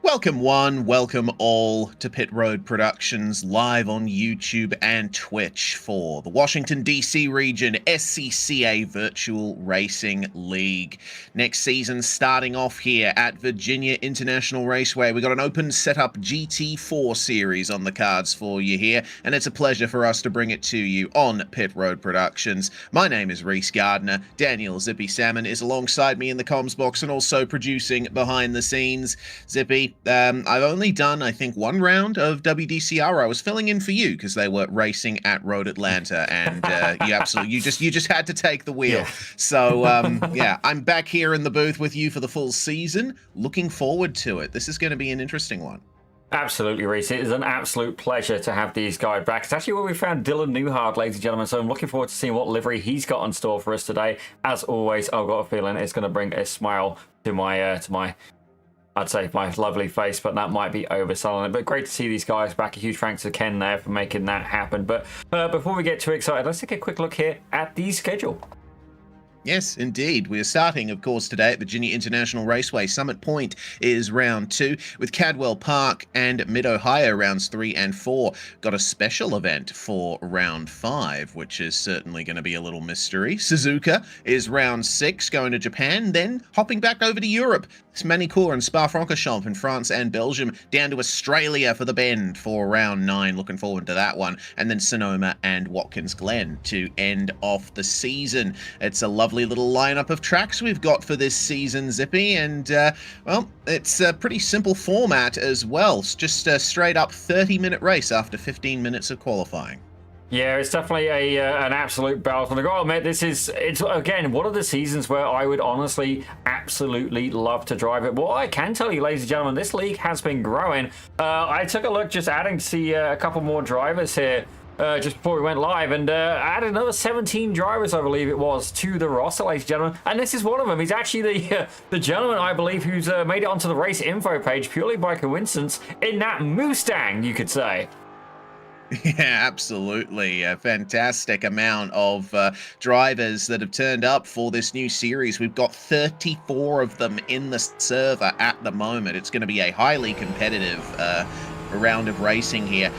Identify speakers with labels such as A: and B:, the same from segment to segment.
A: Welcome one, welcome all to Pit Road Productions live on YouTube and Twitch for the Washington DC Region SCCA Virtual Racing League. Next season starting off here at Virginia International Raceway. We got an open setup GT4 series on the cards for you here, and it's a pleasure for us to bring it to you on Pit Road Productions. My name is Reese Gardner. Daniel Zippy Salmon is alongside me in the comms box and also producing behind the scenes. Zippy, I've only done, I think, one round of WDCR. I was filling in for you because they were racing at Road Atlanta, and you just had to take the wheel. Yeah. So yeah, I'm back here in the booth with you for the full season. Looking forward to it. This is going to be an interesting one.
B: Absolutely, Reese. It is an absolute pleasure to have these guys back. It's actually where we found Dylan Newhart, ladies and gentlemen, so I'm looking forward to seeing what livery he's got in store for us today. As always, I've got a feeling it's going to bring a smile to my I'd say my lovely face, but that might be overselling it. But great to see these guys back. A huge thanks to Ken there for making that happen. But before we get too excited, let's take a quick look here at the schedule.
A: Yes, indeed. We are starting, of course, today at Virginia International Raceway. Summit Point is round 2, with Cadwell Park and Mid-Ohio rounds 3 and 4. Got a special event for round 5, which is certainly going to be a little mystery. Suzuka is round 6, going to Japan, then hopping back over to Europe. Manicourt and Spa-Francorchamps in France and Belgium, down to Australia for the Bend for round 9. Looking forward to that one. And then Sonoma and Watkins Glen to end off the season. It's a lovely little lineup of tracks we've got for this season, Zippy, and well, it's a pretty simple format as well. It's just a straight up 30-minute race after 15 minutes of qualifying.
B: Yeah, it's definitely an absolute battle. And I gotta admit, it's again one of the seasons where I would honestly absolutely love to drive it. What I can tell you, ladies and gentlemen, this league has been growing. I took a look, just adding to see a couple more drivers here just before we went live, and added another 17 drivers, I believe it was, to the roster, ladies and gentlemen. And this is one of them. He's actually the gentleman, I believe, who's made it onto the race info page purely by coincidence in that Mustang, you could say.
A: Yeah, absolutely. A fantastic amount of drivers that have turned up for this new series. We've got 34 of them in the server at the moment. It's going to be a highly competitive round of racing here.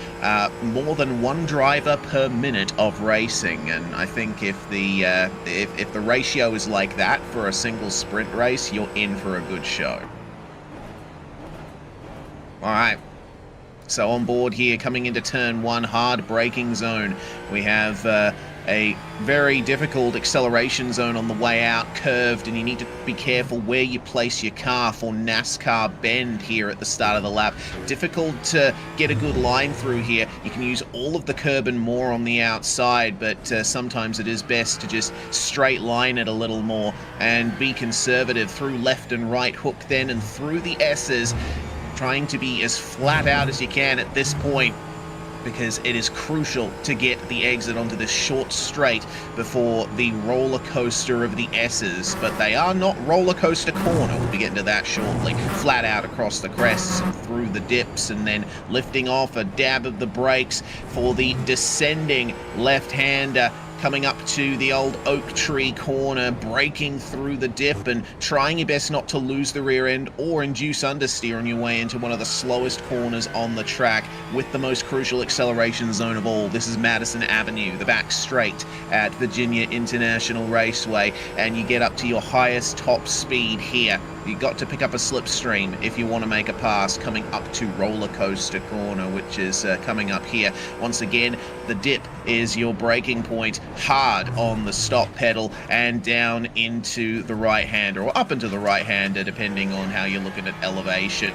A: More than one driver per minute of racing, and I think if the ratio is like that for a single sprint race, you're in for a good show. All right. So on board here, coming into turn 1, hard braking zone. We have a very difficult acceleration zone on the way out, curved, and you need to be careful where you place your car for NASCAR bend here at the start of the lap. Difficult to get a good line through here. You can use all of the curb and more on the outside, but sometimes it is best to just straight line it a little more and be conservative through left and right hook then and through the S's. Trying to be as flat out as you can at this point, because it is crucial to get the exit onto this short straight before the roller coaster of the S's. But they are not roller coaster corner. We'll be getting to that shortly. Flat out across the crests and through the dips, and then lifting off a dab of the brakes for the descending left-hander. Coming up to the old oak tree corner, braking through the dip and trying your best not to lose the rear end or induce understeer on your way into one of the slowest corners on the track with the most crucial acceleration zone of all. This is Madison Avenue, the back straight at Virginia International Raceway, and you get up to your highest top speed here. You got to pick up a slipstream if you want to make a pass coming up to roller coaster corner, which is coming up here. Once again, the dip is your braking point, hard on the stop pedal and down into the right hander, or up into the right hander depending on how you're looking at elevation.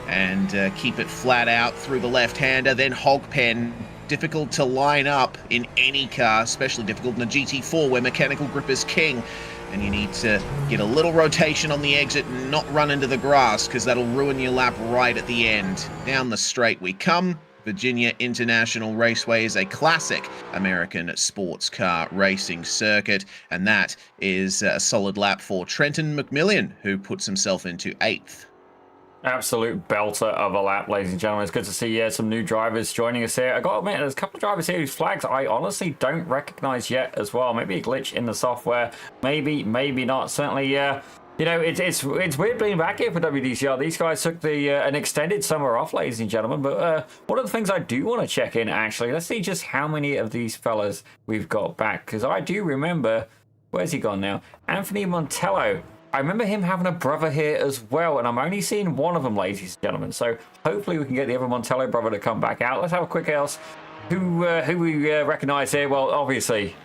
A: And keep it flat out through the left hander, then hog pen. Difficult to line up in any car, especially difficult in a GT4 where mechanical grip is king. And you need to get a little rotation on the exit and not run into the grass, because that'll ruin your lap right at the end. Down the straight we come. Virginia International Raceway is a classic American sports car racing circuit, and that is a solid lap for Trenton McMillan, who puts himself into 8th.
B: Absolute belter of a lap, ladies and gentlemen. It's good to see some new drivers joining us here. I gotta admit, there's a couple of drivers here whose flags I honestly don't recognize yet as well. Maybe a glitch in the software, maybe not. Certainly You know, it's weird being back here for WDCR. These guys took the an extended summer off, ladies and gentlemen. But one of the things I do want to check in, actually, let's see just how many of these fellas we've got back. Because I do remember, where's he gone now? Anthony Montello. I remember him having a brother here as well, and I'm only seeing one of them, ladies and gentlemen. So hopefully we can get the other Montello brother to come back out. Let's have a quick else. Who we recognise here? Well, obviously,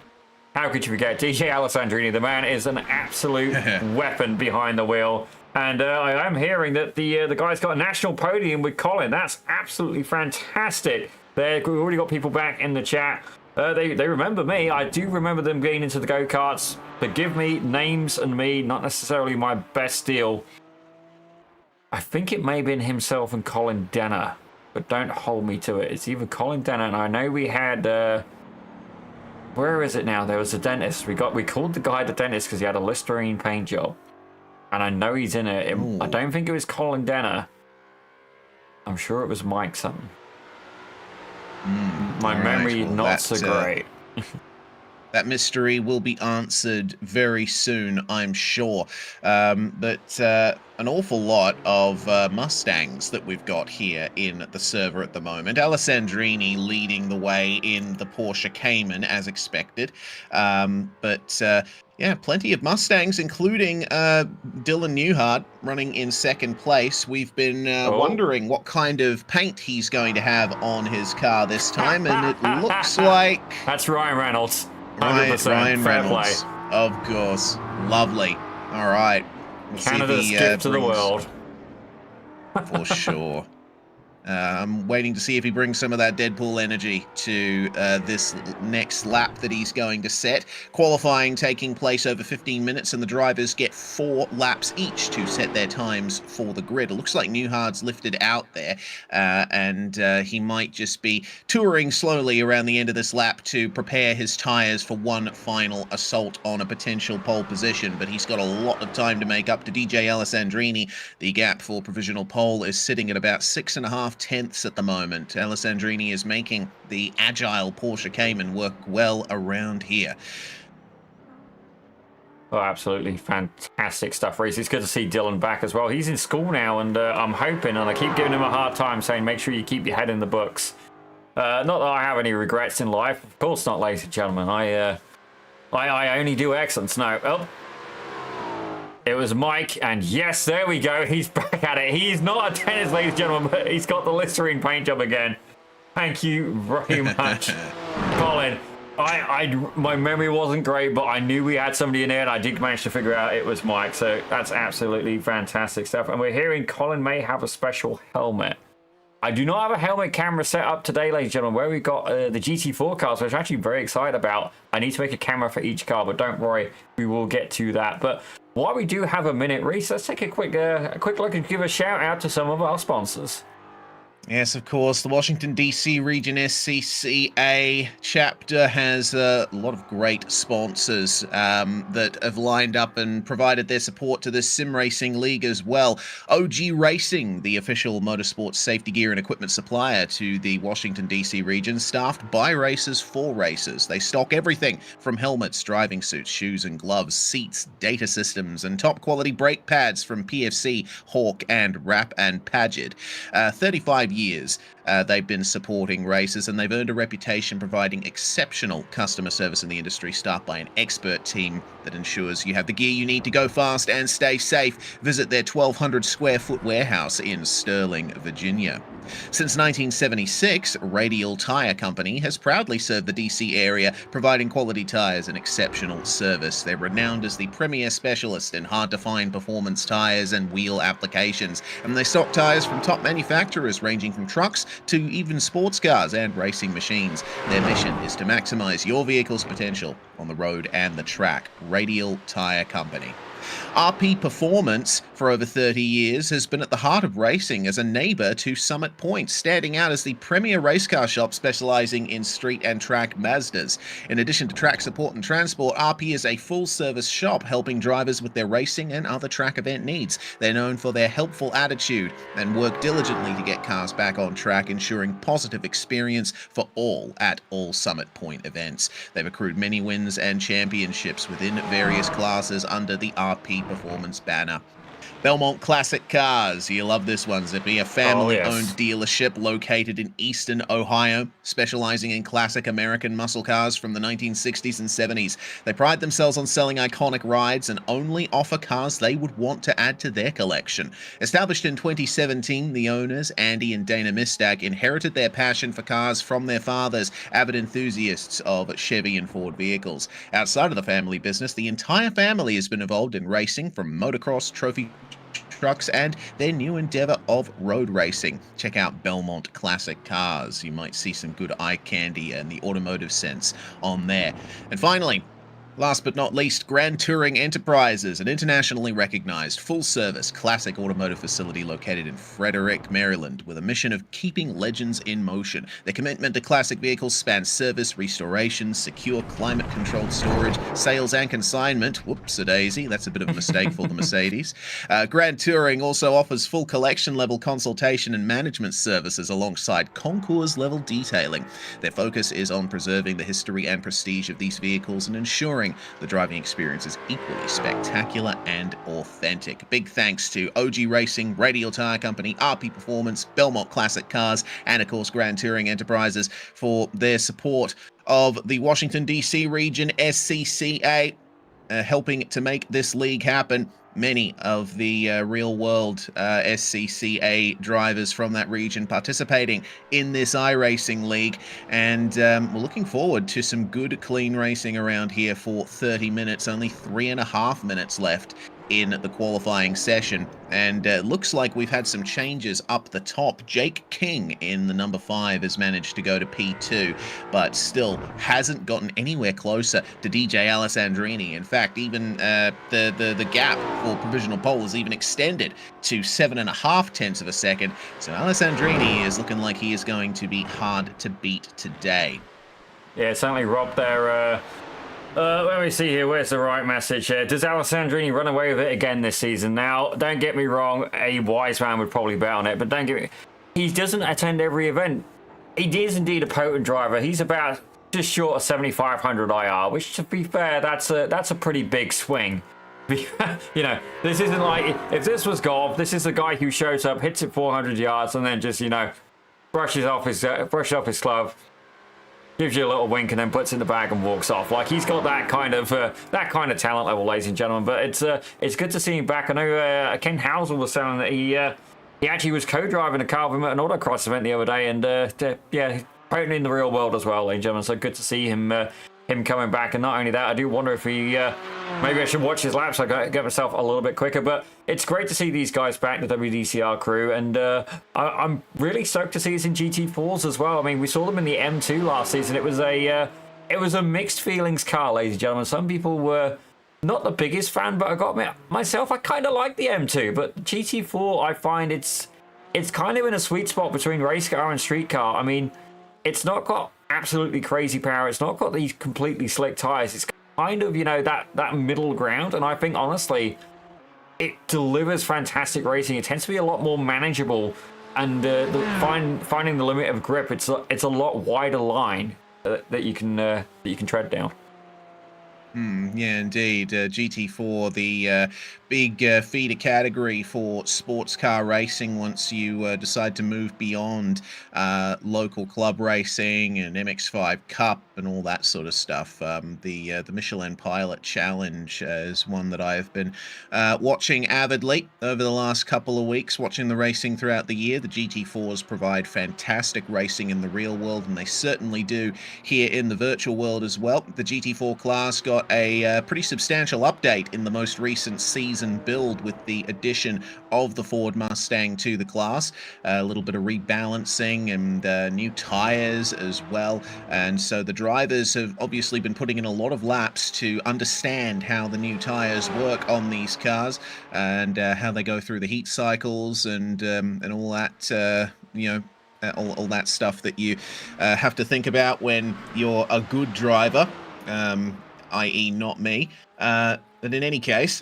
B: how could you forget DJ Alessandrini? The man is an absolute weapon behind the wheel. And I am hearing that the guy's got a national podium with Colin. That's absolutely fantastic. We've already got people back in the chat. They remember me. I do remember them getting into the go-karts. Forgive me, names and me, not necessarily my best deal. I think it may have been himself and Colin Denner, but don't hold me to it. It's either Colin Denner, and I know we had... where is it now? There was a dentist. We called the guy the dentist because he had a Listerine paint job. And I know he's in it. I don't think it was Colin Denner. I'm sure it was Mike something. My memory not so great.
A: That mystery will be answered very soon, I'm sure. But an awful lot of Mustangs that we've got here in the server at the moment. Alessandrini leading the way in the Porsche Cayman, as expected. Yeah, plenty of Mustangs, including Dylan Newhart running in second place. We've been wondering what kind of paint he's going to have on his car this time, and it looks like...
B: That's Ryan Reynolds. 100%.
A: Ryan
B: Fair
A: Reynolds,
B: play.
A: of course. Lovely. All right. We'll
B: Canada's gift to the world.
A: For sure. I'm waiting to see if he brings some of that Deadpool energy to this next lap that he's going to set. Qualifying taking place over 15 minutes, and the drivers get 4 laps each to set their times for the grid. It looks like Newhart's lifted out there, and he might just be touring slowly around the end of this lap to prepare his tyres for one final assault on a potential pole position, but he's got a lot of time to make up to DJ Alessandrini. The gap for provisional pole is sitting at about 6.5 tenths at the moment. Alessandrini is making the agile Porsche Cayman work well around here.
B: Oh, absolutely fantastic stuff, Reese. It's good to see Dylan back as well. He's in school now, and I'm hoping, and I keep giving him a hard time saying, make sure you keep your head in the books. Not that I have any regrets in life. Of course not, ladies and gentlemen. I only do excellence. No. Oh. It was Mike, and yes, there we go. He's back at it. He's not a tennis, ladies and gentlemen, but he's got the Listerine paint job again. Thank you very much, Colin. My memory wasn't great, but I knew we had somebody in there, and I did manage to figure out it was Mike. So that's absolutely fantastic stuff. And we're hearing Colin may have a special helmet. I do not have a helmet camera set up today, ladies and gentlemen, where we've got the GT4 cars, which I'm actually very excited about. I need to make a camera for each car, but don't worry, we will get to that. But while we do have a minute, Reese, let's take a quick look and give a shout out to some of our sponsors.
A: Yes, of course, the Washington DC Region SCCA chapter has a lot of great sponsors that have lined up and provided their support to this sim racing league as well. OG Racing, the official motorsports safety gear and equipment supplier to the Washington DC region, staffed by racers for racers. They stock everything from helmets, driving suits, shoes and gloves, seats, data systems, and top quality brake pads from PFC, Hawk, and Rap and Paget. 35 years they've been supporting racers, and they've earned a reputation providing exceptional customer service in the industry, staffed by an expert team that ensures you have the gear you need to go fast and stay safe. Visit their 1,200 square foot warehouse in Sterling, Virginia. Since 1976, Radial Tire Company has proudly served the DC area, providing quality tires and exceptional service. They're renowned as the premier specialist in hard-to-find performance tires and wheel applications, and they stock tires from top manufacturers ranging from trucks to even sports cars and racing machines. Their mission is to maximize your vehicle's potential on the road and the track. Radial Tire Company. RP Performance, for over 30 years, has been at the heart of racing as a neighbor to Summit Point, standing out as the premier race car shop specializing in street and track Mazdas. In addition to track support and transport, RP is a full-service shop helping drivers with their racing and other track event needs. They're known for their helpful attitude and work diligently to get cars back on track, ensuring positive experience for all at all Summit Point events. They've accrued many wins and championships within various classes under the RP Performance banner. Belmont Classic Cars, you love this one, Zippy. A family-owned dealership located in Eastern Ohio, specializing in classic American muscle cars from the 1960s and 70s. They pride themselves on selling iconic rides and only offer cars they would want to add to their collection. Established in 2017, the owners, Andy and Dana Mistag, inherited their passion for cars from their fathers, avid enthusiasts of Chevy and Ford vehicles. Outside of the family business, the entire family has been involved in racing, from motocross, trophy trucks, and their new endeavor of road racing. Check out Belmont Classic Cars. You might see some good eye candy in the automotive sense on there. And finally, last but not least, Grand Touring Enterprises, an internationally recognized full-service classic automotive facility located in Frederick, Maryland, with a mission of keeping legends in motion. Their commitment to classic vehicles spans service, restoration, secure climate-controlled storage, sales, and consignment. Whoops-a-daisy, that's a bit of a mistake for the Mercedes. Grand Touring also offers full collection-level consultation and management services alongside concours-level detailing. Their focus is on preserving the history and prestige of these vehicles and ensuring the driving experience is equally spectacular and authentic. Big thanks to OG Racing, Radial Tire Company, RP Performance, Belmont Classic Cars, and of course Grand Touring Enterprises for their support of the Washington DC Region SCCA, helping to make this league happen. Many of the real-world SCCA drivers from that region participating in this iRacing league, and we're looking forward to some good, clean racing around here for 30 minutes. Only 3.5 minutes left in the qualifying session, and it looks like we've had some changes up the top. Jake King in the number 5 has managed to go to P2, but still hasn't gotten anywhere closer to DJ Alessandrini. In fact, even the gap for provisional pole is even extended to 7.5 tenths of a second. So Alessandrini is looking like he is going to be hard to beat today.
B: Yeah, certainly Rob there. Let me see here. Where's the right message here? Does Alessandrini run away with it again this season? Now, don't get me wrong. A wise man would probably bet on it, but don't get me. He doesn't attend every event. He is indeed a potent driver. He's about just short of 7,500 IR, which, to be fair, that's a pretty big swing. You know, this isn't like if this was golf. This is the guy who shows up, hits it 400 yards, and then just brushes off his glove. Gives you a little wink and then puts it in the bag and walks off. Like, he's got that kind of talent level, ladies and gentlemen. But it's good to see him back. I know Ken Housel was saying that he actually was co-driving a car with him at an autocross event the other day, and yeah, potent in the real world as well, ladies and gentlemen. So good to see him coming back. And not only that, I do wonder if he maybe I should watch his laps. I get myself a little bit quicker. But it's great to see these guys back, the WDCR crew, and I'm really stoked to see us in GT4s as well. I mean, we saw them in the M2 last season. It was a mixed feelings car, ladies and gentlemen. Some people were not the biggest fan, but I got myself, I kind of like the M2, but GT4, I find it's kind of in a sweet spot between race car and street car. I mean, it's not got absolutely crazy power. It's not got these completely slick tires. It's kind of, that middle ground. And I think, honestly, it delivers fantastic racing. It tends to be a lot more manageable. And finding the limit of grip, it's a lot wider line that you can tread down.
A: Yeah, indeed. GT4, the big feeder category for sports car racing once you decide to move beyond local club racing and MX5 Cup and all that sort of stuff. The Michelin Pilot Challenge is one that I've been watching avidly over the last couple of weeks, watching the racing throughout the year. The GT4s provide fantastic racing in the real world, and they certainly do here in the virtual world as well. The GT4 class got a pretty substantial update in the most recent season build with the addition of the Ford Mustang to the class. A little bit of rebalancing and new tires as well. And so the drivers have obviously been putting in a lot of laps to understand how the new tires work on these cars and how they go through the heat cycles and all that, all that stuff that you have to think about when you're a good driver. I.e. not me. But in any case,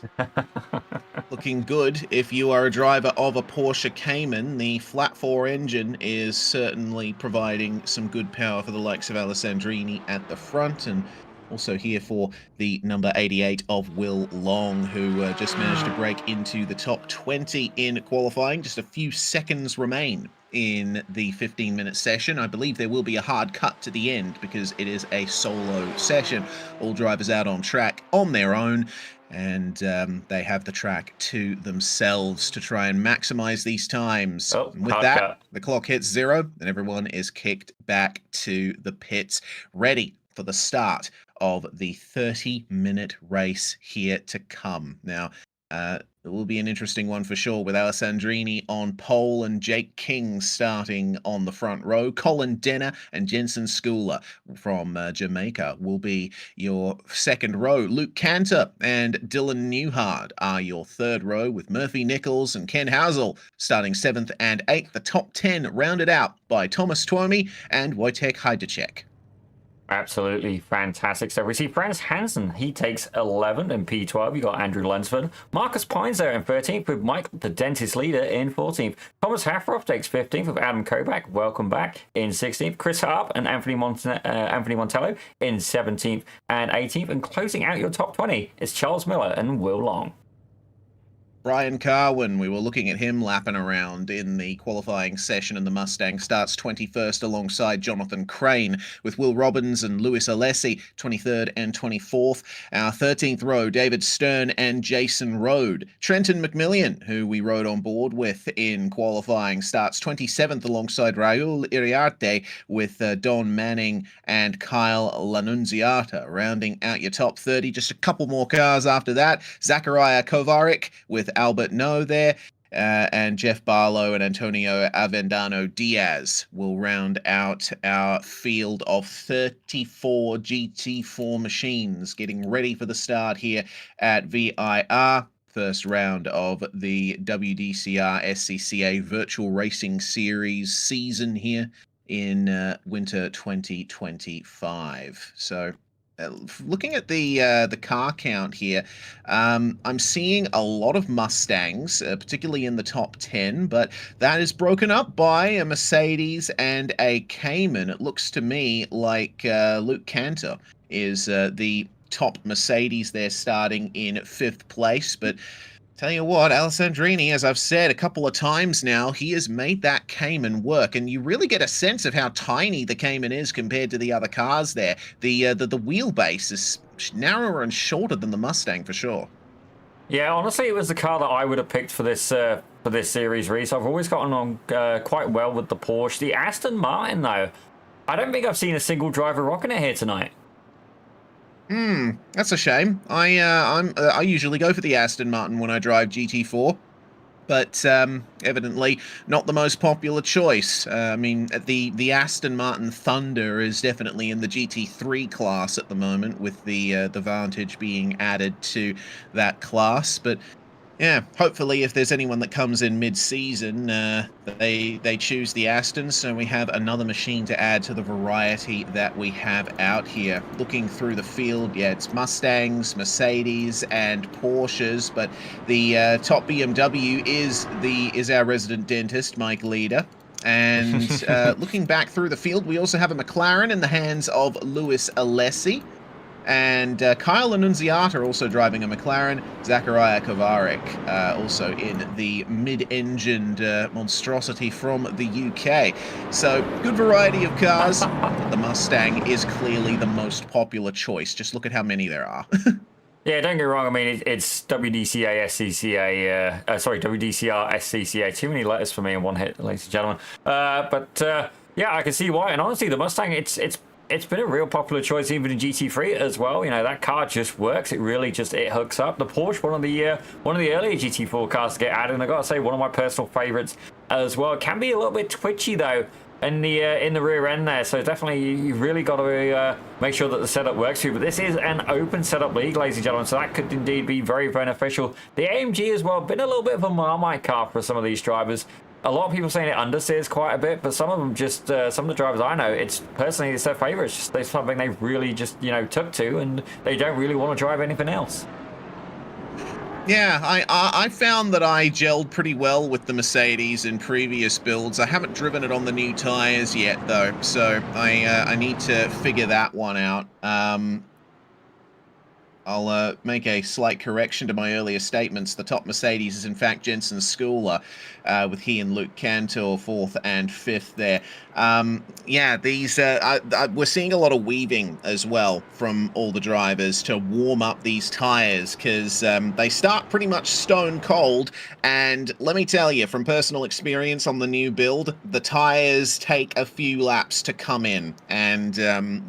A: looking good if you are a driver of a Porsche Cayman. The flat 4 engine is certainly providing some good power for the likes of Alessandrini at the front, and Also here for the number 88 of Will Long, who just managed to break into the top 20 in qualifying. Just a few seconds remain in the 15-minute session. I believe there will be a hard cut to the end because it is a solo session. All drivers out on track on their own, and they have the track to themselves to try and maximize these times.
B: Oh,
A: and with
B: hard
A: that,
B: cut.
A: the clock hits 0 and everyone is kicked back to the pits, ready for the start of the 30-minute race here to come. Now, it will be an interesting one for sure, with Alessandrini on pole and Jake King starting on the front row. Colin Denner and Jensen Schooler from Jamaica will be your second row. Luke Cantor and Dylan Newhart are your third row, with Murphy Nichols and Ken Housel starting 7th and 8th. The top 10 rounded out by Thomas Twomey and Wojtek Hajdacek.
B: Absolutely fantastic. So we see Frans Hansen. He takes 11th in P12. You got Andrew Lunsford. Marcus Pines there in 13th, with Mike, the dentist leader, in 14th. Thomas Hafroff takes 15th with Adam Kovac. Welcome back in 16th. Chris Harp and Anthony Montello in 17th and 18th. And closing out your top 20 is Charles Miller and Will Long.
A: Brian Carwin, we were looking at him lapping around in the qualifying session, and the Mustang starts 21st alongside Jonathan Crane, with Will Robbins and Lewis Alessi 23rd and 24th. Our 13th row, David Stern and Jason Rode. Trenton McMillian, who we rode on board with in qualifying, starts 27th alongside Raul Iriarte, with Don Manning and Kyle Lanunziata rounding out your top 30. Just a couple more cars after that. Zachariah Kovarik with Albert No there, and Jeff Barlow and Antonio Avendano Diaz will round out our field of 34 GT4 machines getting ready for the start here at VIR. First round of the WDCR SCCA Virtual Racing Series season here in winter 2025. So looking at the car count here, I'm seeing a lot of Mustangs, particularly in the top 10, but that is broken up by a Mercedes and a Cayman. It looks to me like Luke Cantor is the top Mercedes there, starting in 5th place, but tell you what, Alessandrini, as I've said a couple of times now, he has made that Cayman work, and you really get a sense of how tiny the Cayman is compared to the other cars there. The wheelbase is narrower and shorter than the Mustang for sure.
B: Yeah, honestly, it was the car that I would have picked for this series, Reese. I've always gotten on quite well with the Porsche. The Aston Martin, though, I don't think I've seen a single driver rocking it here tonight.
A: That's a shame. I usually go for the Aston Martin when I drive GT4, but evidently not the most popular choice. I mean, the Aston Martin Thunder is definitely in the GT3 class at the moment, with the Vantage being added to that class. But yeah, hopefully if there's anyone that comes in mid-season, they choose the Aston, so we have another machine to add to the variety that we have out here. Looking through the field, yeah, it's Mustangs, Mercedes, and Porsches, but the top BMW is our resident dentist, Mike Leader. And looking back through the field, we also have a McLaren in the hands of Lewis Alessi. And Kyle Annunziata also driving a McLaren. Zachariah Kovarik also in the mid-engined monstrosity from the UK. So, good variety of cars. But the Mustang is clearly the most popular choice. Just look at how many there are.
B: Yeah, don't get me wrong. I mean, it's WDCA SCCA. WDCR SCCA. Too many letters for me in one hit, ladies and gentlemen. Yeah, I can see why. And honestly, the Mustang, it's been a real popular choice even in GT3 as well. You know, that car just works. It really just hooks up. The Porsche, one of the earlier GT4 cars to get added, and I gotta say, one of my personal favorites as well. It can be a little bit twitchy though in the rear end there, so definitely you really got to make sure that the setup works for you. But this is an open setup league, ladies and gentlemen, so that could indeed be very beneficial. The AMG as well, been a little bit of a Marmite car for some of these drivers. A lot of people saying it understeers quite a bit, but some of them just, some of the drivers I know, it's personally it's their favorite. It's just something they really just, took to, and they don't really want to drive anything else.
A: Yeah, I found that I gelled pretty well with the Mercedes in previous builds. I haven't driven it on the new tires yet, though, so I need to figure that one out. I'll make a slight correction to my earlier statements. The top Mercedes is in fact Jensen Schooler, with he and Luke Cantor 4th and 5th there. Yeah, these we're seeing a lot of weaving as well from all the drivers to warm up these tires, because they start pretty much stone cold. And let me tell you, from personal experience on the new build, the tires take a few laps to come in. And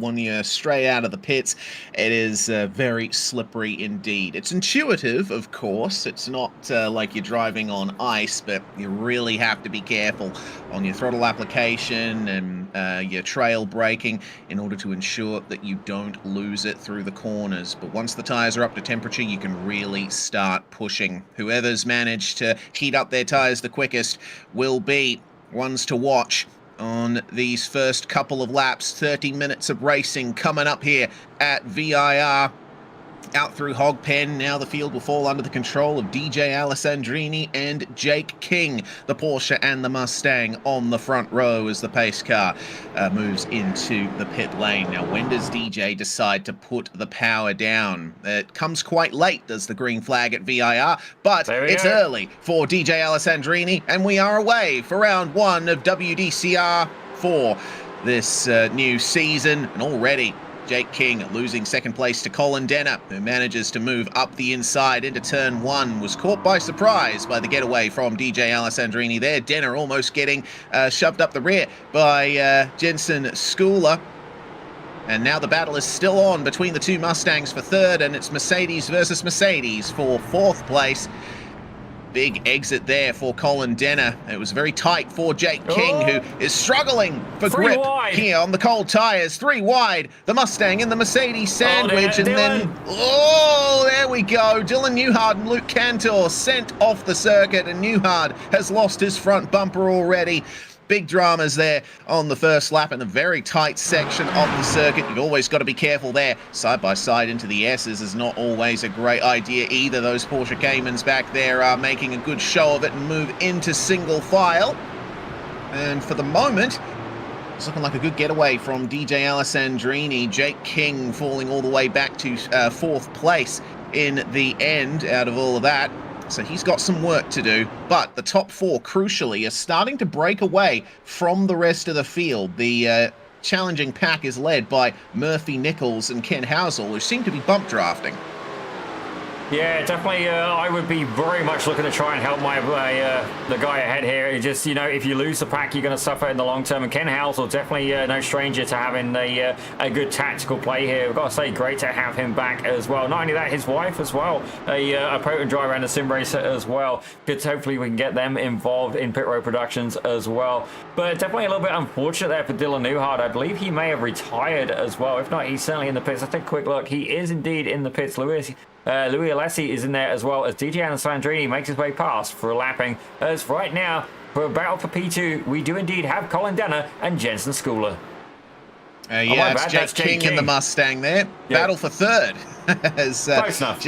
A: when you're straight out of the pits, it is very slippery indeed. It's intuitive, of course. It's not like you're driving on ice, but you really have to be careful on your throttle application and your trail braking in order to ensure that you don't lose it through the corners. But once the tires are up to temperature, you can really start pushing. Whoever's managed to heat up their tires the quickest will be ones to watch on these first couple of laps. 30 minutes of racing coming up here at VIR. Out through Hogpen, now the field will fall under the control of DJ Alessandrini and Jake King. The Porsche and the Mustang on the front row as the pace car moves into the pit lane. Now, when does DJ decide to put the power down? It comes quite late, does the green flag at VIR, but it's early for DJ Alessandrini, and we are away for round 1 of WDCR for this new season. And already Jake King losing second place to Colin Denner, who manages to move up the inside into turn 1. Was caught by surprise by the getaway from DJ Alessandrini there. Denner almost getting shoved up the rear by Jensen Schooler. And now the battle is still on between the two Mustangs for third, and it's Mercedes versus Mercedes for 4th place. Big exit there for Colin Denner. It was very tight for Jake King, who is struggling for grip here on the cold tires. 3 wide. The Mustang and the Mercedes sandwich, and then, there we go. Dylan Newhart and Luke Cantor sent off the circuit, and Newhart has lost his front bumper already. Big dramas there on the first lap in a very tight section of the circuit. You've always got to be careful there. Side by side into the S's is not always a great idea either. Those Porsche Caymans back there are making a good show of it and move into single file. And for the moment, it's looking like a good getaway from DJ Alessandrini. Jake King falling all the way back to 4th place in the end out of all of that. So he's got some work to do, but the top 4, crucially, are starting to break away from the rest of the field. The challenging pack is led by Murphy Nichols and Ken Housel, who seem to be bump drafting.
B: Yeah, definitely. I would be very much looking to try and help the guy ahead here. It just, if you lose the pack, you're going to suffer in the long term. And Ken Housel, definitely no stranger to having a good tactical play here. I've got to say, great to have him back as well. Not only that, his wife as well, a potent driver and a sim racer as well. Good. Hopefully, we can get them involved in pit road productions as well. But definitely a little bit unfortunate there for Dylan Newhart. I believe he may have retired as well. If not, he's certainly in the pits. Let's take a quick look. He is indeed in the pits. Louis Alessi is in there as well as DJ Alessandrini makes his way past for a lapping. As right now, for a battle for P2, we do indeed have Colin Denner and Jensen Schooler.
A: Yeah, it's Jake King in the Mustang there. Yep. Battle for third. As
B: close enough.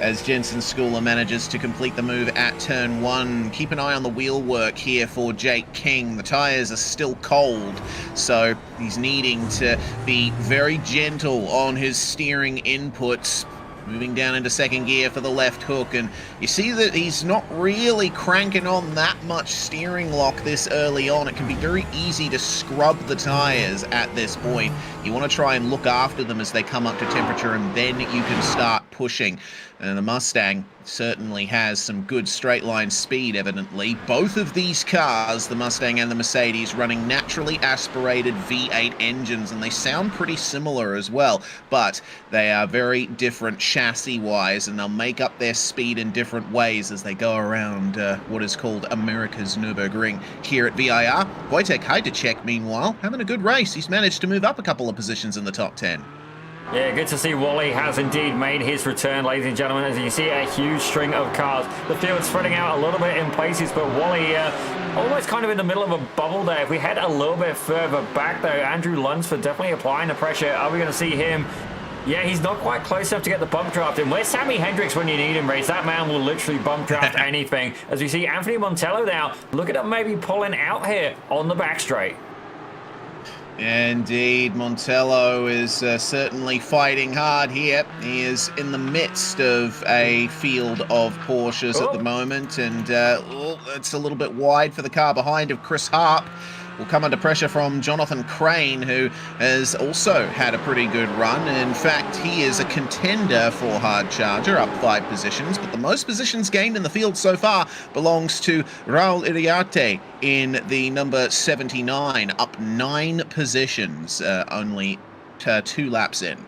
A: As Jensen Schooler manages to complete the move at turn 1. Keep an eye on the wheel work here for Jake King. The tires are still cold, so he's needing to be very gentle on his steering inputs. Moving down into second gear for the left hook, and you see that he's not really cranking on that much steering lock this early on. It can be very easy to scrub the tires at this point. You want to try and look after them as they come up to temperature, and then you can start pushing. And the Mustang certainly has some good straight line speed, evidently. Both of these cars, the Mustang and the Mercedes, running naturally aspirated V8 engines, and they sound pretty similar as well, but they are very different chassis-wise, and they'll make up their speed in different ways as they go around what is called America's Nürburgring here at VIR. Wojtek Heidecek, meanwhile, having a good race. He's managed to move up a couple of positions in the top 10.
B: Yeah, good to see Wally has indeed made his return, ladies and gentlemen. As you see, a huge string of cars. The field's spreading out a little bit in places, but Wally almost kind of in the middle of a bubble there. If we head a little bit further back, though, Andrew Lunsford definitely applying the pressure. Are we going to see him? Yeah, he's not quite close enough to get the bump draft in. Where's Sammy Hendricks when you need him, Race? That man will literally bump draft anything. As we see Anthony Montello now, look at him maybe pulling out here on the back straight.
A: Indeed, Montello is certainly fighting hard here. He is in the midst of a field of Porsches at the moment, and it's a little bit wide for the car behind of Chris Harp. Will come under pressure from Jonathan Crane, who has also had a pretty good run. In fact, he is a contender for Hard Charger, up 5 positions, but the most positions gained in the field so far belongs to Raul Iriarte in the number 79, up 9 positions, only 2 laps in.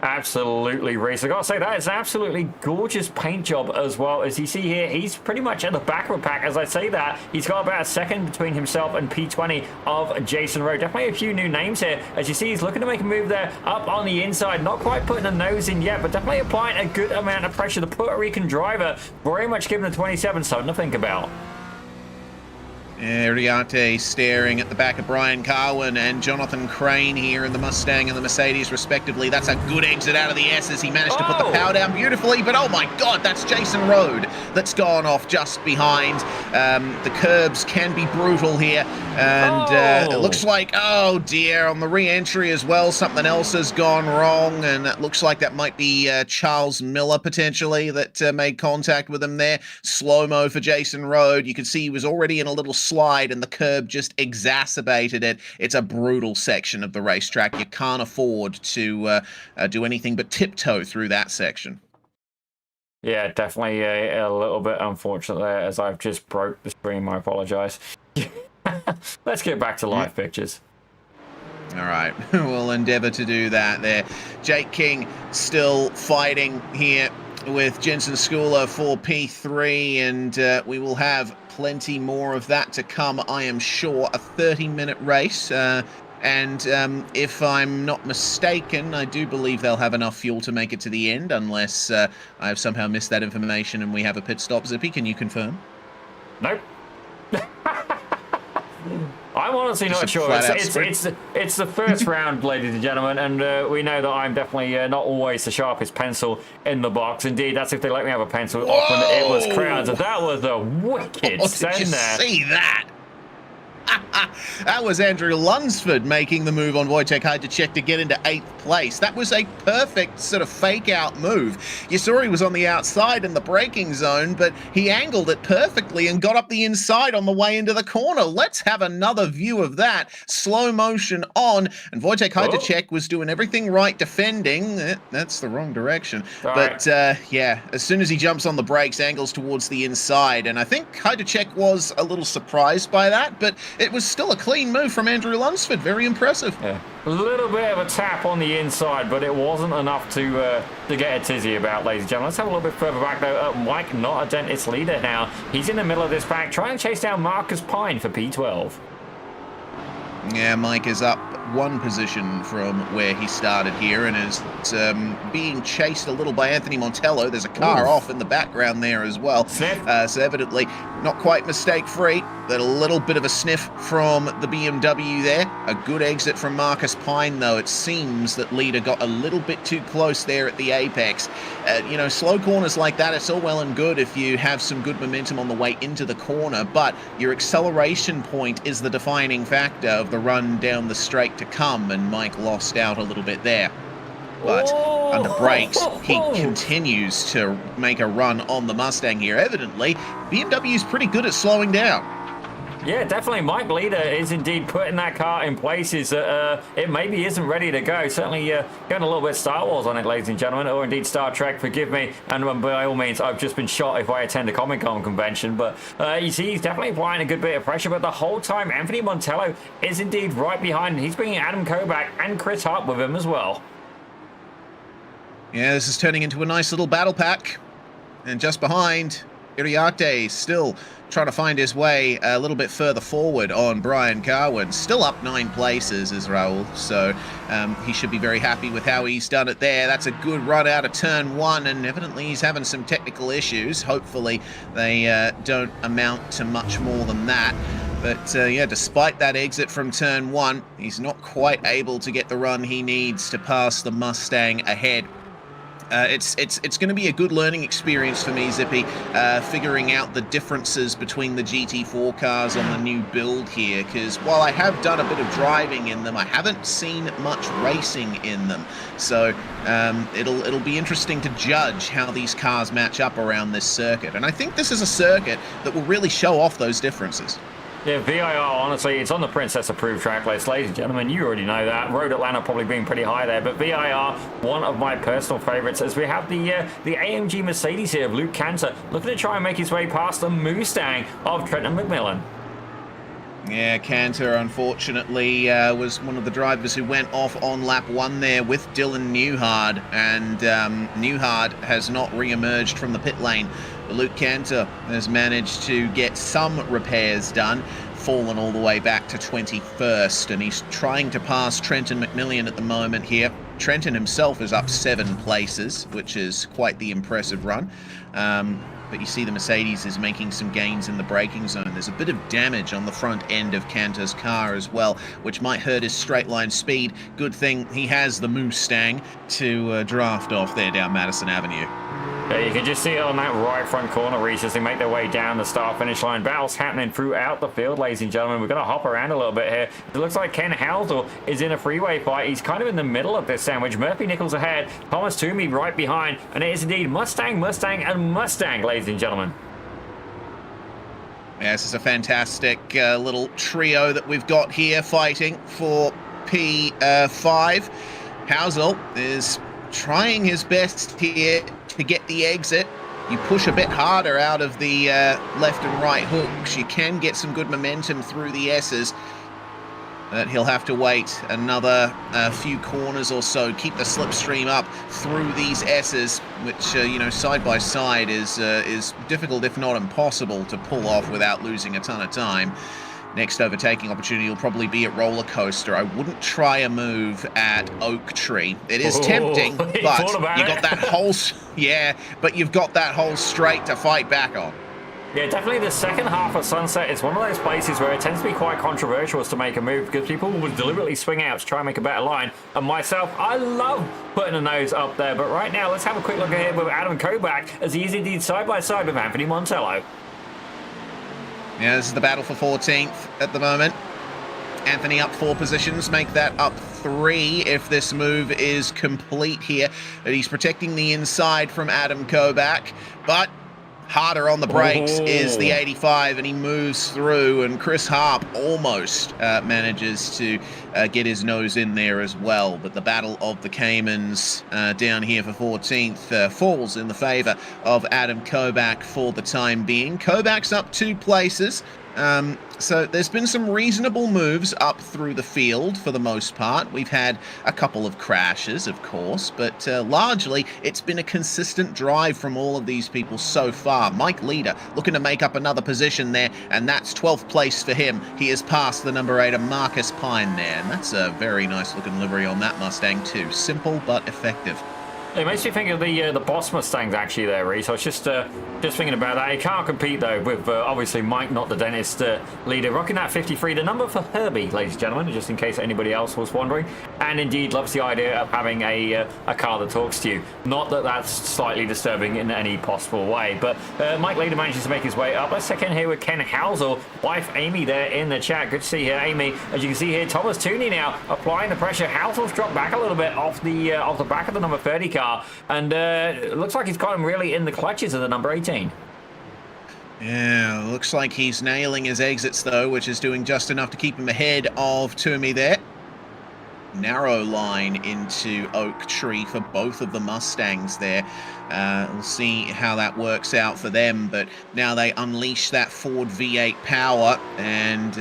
B: Absolutely, Reese. I gotta say, that is an absolutely gorgeous paint job as well. As you see here, he's pretty much at the back of the pack. As I say that, he's got about a second between himself and P20 of Jason Rowe. Definitely a few new names here. As you see, he's looking to make a move there up on the inside. Not quite putting a nose in yet, but definitely applying a good amount of pressure. The Puerto Rican driver very much giving the 27 something to think about.
A: Iriarte staring at the back of Brian Carwin and Jonathan Crane here in the Mustang and the Mercedes respectively. That's a good exit out of the S's. He managed to put the power down beautifully, but oh my god, that's Jason Road that's gone off just behind. The curbs can be brutal here, and it looks like, oh dear, on the re-entry as well, something else has gone wrong, and it looks like that might be Charles Miller potentially that made contact with him there. Slow-mo for Jason Road. You can see he was already in a little slide and the curb just exacerbated it. It's a brutal section of the racetrack. You can't afford to do anything but tiptoe through that section.
B: Yeah, definitely a little bit unfortunate there, as I've just broke the stream. I apologize. Let's get back to live pictures.
A: All right, we'll endeavor to do that there. Jake King still fighting here with Jensen Schooler for P3, and we will have plenty more of that to come, I am sure. A 30-minute race, and if I'm not mistaken, I do believe they'll have enough fuel to make it to the end, unless I have somehow missed that information and we have a pit stop. Zippy, can you confirm?
B: Nope. I'm honestly not sure. It's the first round, ladies and gentlemen, and we know that I'm definitely not always the sharpest pencil in the box. Indeed, that's if they let me have a pencil.
A: Whoa!
B: Often it was crowns, and that was a wicked send there.
A: Did you see that? That was Andrew Lunsford making the move on Wojtek Hajduczek to get into 8th place. That was a perfect sort of fake-out move. You saw he was on the outside in the braking zone, but he angled it perfectly and got up the inside on the way into the corner. Let's have another view of that. Slow motion on, and Wojtek Hajduczek was doing everything right defending. That's the wrong direction. But yeah, as soon as he jumps on the brakes, angles towards the inside, and I think Hajduczek was a little surprised by that, but it was still a clean move from Andrew Lunsford. Very impressive. Yeah.
B: A little bit of a tap on the inside, but it wasn't enough to get a tizzy about, ladies and gentlemen. Let's have a little bit further back, though. Mike, not a dentist leader now. He's in the middle of this pack, trying to chase down Marcus Pine for P12.
A: Yeah, Mike is up 1 position from where he started here and is being chased a little by Anthony Montello. There's a car off in the background there as well. So evidently not quite mistake-free, but a little bit of a sniff from the BMW there. A good exit from Marcus Pine, though. It seems that leader got a little bit too close there at the apex. You know, slow corners like that, it's all well and good if you have some good momentum on the way into the corner, but your acceleration point is the defining factor of the run down the straight to come, and Mike lost out a little bit there. But under brakes, he continues to make a run on the Mustang here. Evidently, BMW's pretty good at slowing down.
B: Yeah, definitely. Mike Leader is indeed putting that car in places that it maybe isn't ready to go. Certainly going a little bit Star Wars on it, ladies and gentlemen, or indeed Star Trek, forgive me. And by all means, I've just been shot if I attend a Comic-Con convention. But you see, he's definitely applying a good bit of pressure. But the whole time, Anthony Montello is indeed right behind. He's bringing Adam Kovac and Chris Hart with him as well.
A: Yeah, this is turning into a nice little battle pack. And just behind, Iriarte still trying to find his way a little bit further forward on Brian Carwin. Still up 9 places is Raul, so he should be very happy with how he's done it there. That's a good run out of turn 1, and evidently he's having some technical issues. Hopefully they don't amount to much more than that. But yeah, despite that exit from turn 1, he's not quite able to get the run he needs to pass the Mustang ahead. It's going to be a good learning experience for me, Zippy, figuring out the differences between the GT4 cars on the new build here, because while I have done a bit of driving in them, I haven't seen much racing in them. So it'll be interesting to judge how these cars match up around this circuit. And I think this is a circuit that will really show off those differences.
B: Yeah, VIR, honestly, it's on the Princess approved track list. Ladies and gentlemen, you already know that. Road Atlanta probably being pretty high there, but VIR, one of my personal favorites, as we have the AMG Mercedes here of Luke Cantor looking to try and make his way past the Mustang of Trenton McMillan.
A: Yeah, Cantor, unfortunately, was one of the drivers who went off on lap 1 there with Dylan Newhard, and Newhard has not re-emerged from the pit lane. But Luke Cantor has managed to get some repairs done, fallen all the way back to 21st, and he's trying to pass Trenton McMillan at the moment here. Trenton himself is up 7 places, which is quite the impressive run. But you see the Mercedes is making some gains in the braking zone. There's a bit of damage on the front end of Cantor's car as well, which might hurt his straight line speed. Good thing he has the Mustang to draft off there down Madison Avenue.
B: Yeah, you can just see it on that right front corner, Reese, as they make their way down the start-finish line. Battles happening throughout the field, ladies and gentlemen. We're going to hop around a little bit here. It looks like Ken Halsell is in a freeway fight. He's kind of in the middle of this sandwich. Murphy Nichols ahead, Thomas Toomey right behind, and it is indeed Mustang, Mustang, and Mustang, ladies and gentlemen.
A: Yeah, this is a fantastic little trio that we've got here fighting for P5. Halsell is trying his best here to get the exit. You push a bit harder out of the left and right hooks. You can get some good momentum through the S's, but he'll have to wait another few corners or so, keep the slipstream up through these S's, which you know, side by side is difficult, if not impossible, to pull off without losing a ton of time. Next overtaking opportunity will probably be at Roller Coaster. I wouldn't try a move at Oak Tree. It is tempting, but you got that whole but you've got that whole straight to fight back on.
B: Yeah, definitely the second half of Sunset is one of those places where it tends to be quite controversial to make a move, because people will deliberately swing out to try and make a better line. And myself, I love putting a nose up there. But right now, let's have a quick look ahead with Adam Kovac, as he is indeed side by side with Anthony Montello.
A: Yeah, this is the battle for 14th at the moment. Anthony up 4 positions, make that up 3 if this move is complete here. But he's protecting the inside from Adam Kovac, but harder on the brakes is the 85, and he moves through, and Chris Harp almost manages to get his nose in there as well. But the battle of the Caymans down here for 14th falls in the favor of Adam Kovac for the time being. Kovac's up 2 places. So there's been some reasonable moves up through the field for the most part. We've had a couple of crashes, of course, but largely it's been a consistent drive from all of these people so far. Mike Leader looking to make up another position there, and that's 12th place for him. He has passed the number 8 of Marcus Pine there, and that's a very nice looking livery on that Mustang too. Simple but effective.
B: It makes me think of the Boss Mustangs actually there, Reese. I was just thinking about that. He can't compete though with obviously Mike, not the dentist leader, rocking that 53, the number for Herbie, ladies and gentlemen, just in case anybody else was wondering. And indeed loves the idea of having a car that talks to you. Not that that's slightly disturbing in any possible way, but Mike Leader manages to make his way up. Let's check in here with Ken Halsell, wife Amy there in the chat. Good to see here, Amy. As you can see here, Thomas Tooney now applying the pressure. Halsell's dropped back a little bit off the back of the number 30 car. And it looks like he's got him really in the clutches of the number 18.
A: Yeah, looks like he's nailing his exits though, which is doing just enough to keep him ahead of Toomey there. Narrow line into Oak Tree for both of the Mustangs there. We'll see how that works out for them, but now they unleash that Ford V8 power, and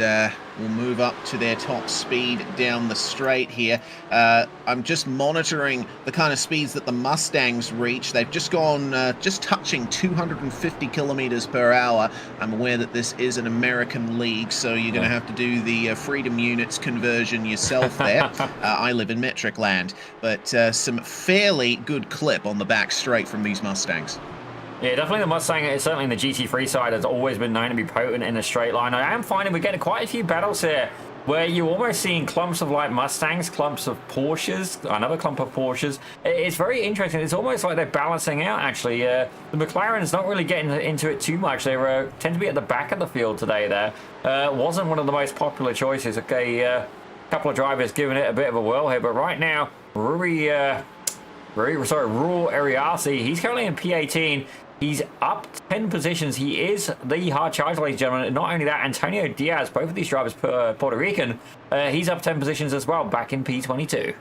A: will move up to their top speed down the straight here. I'm just monitoring the kind of speeds that the Mustangs reach. They've just gone just touching 250 kilometers per hour. I'm aware that this is an American league, so you're going to have to do the freedom units conversion yourself there. I live in metric land, but some fairly good clip on the back straight from these Mustangs.
B: Yeah, definitely the Mustang, certainly in the GT3 side, has always been known to be potent in a straight line. I am finding we're getting quite a few battles here where you're almost seeing clumps of like Mustangs, clumps of Porsches, another clump of Porsches. It's very interesting. It's almost like they're balancing out, actually. The McLaren's not really getting into it too much. They tend to be at the back of the field today there. Wasn't one of the most popular choices. Okay, couple of drivers giving it a bit of a whirl here, but right now, Rural Ariasi, he's currently in P18. He's up 10 positions. He is the hard charger, ladies and gentlemen. Not only that, Antonio Diaz, both of these drivers Puerto Rican, he's up 10 positions as well, back in P22.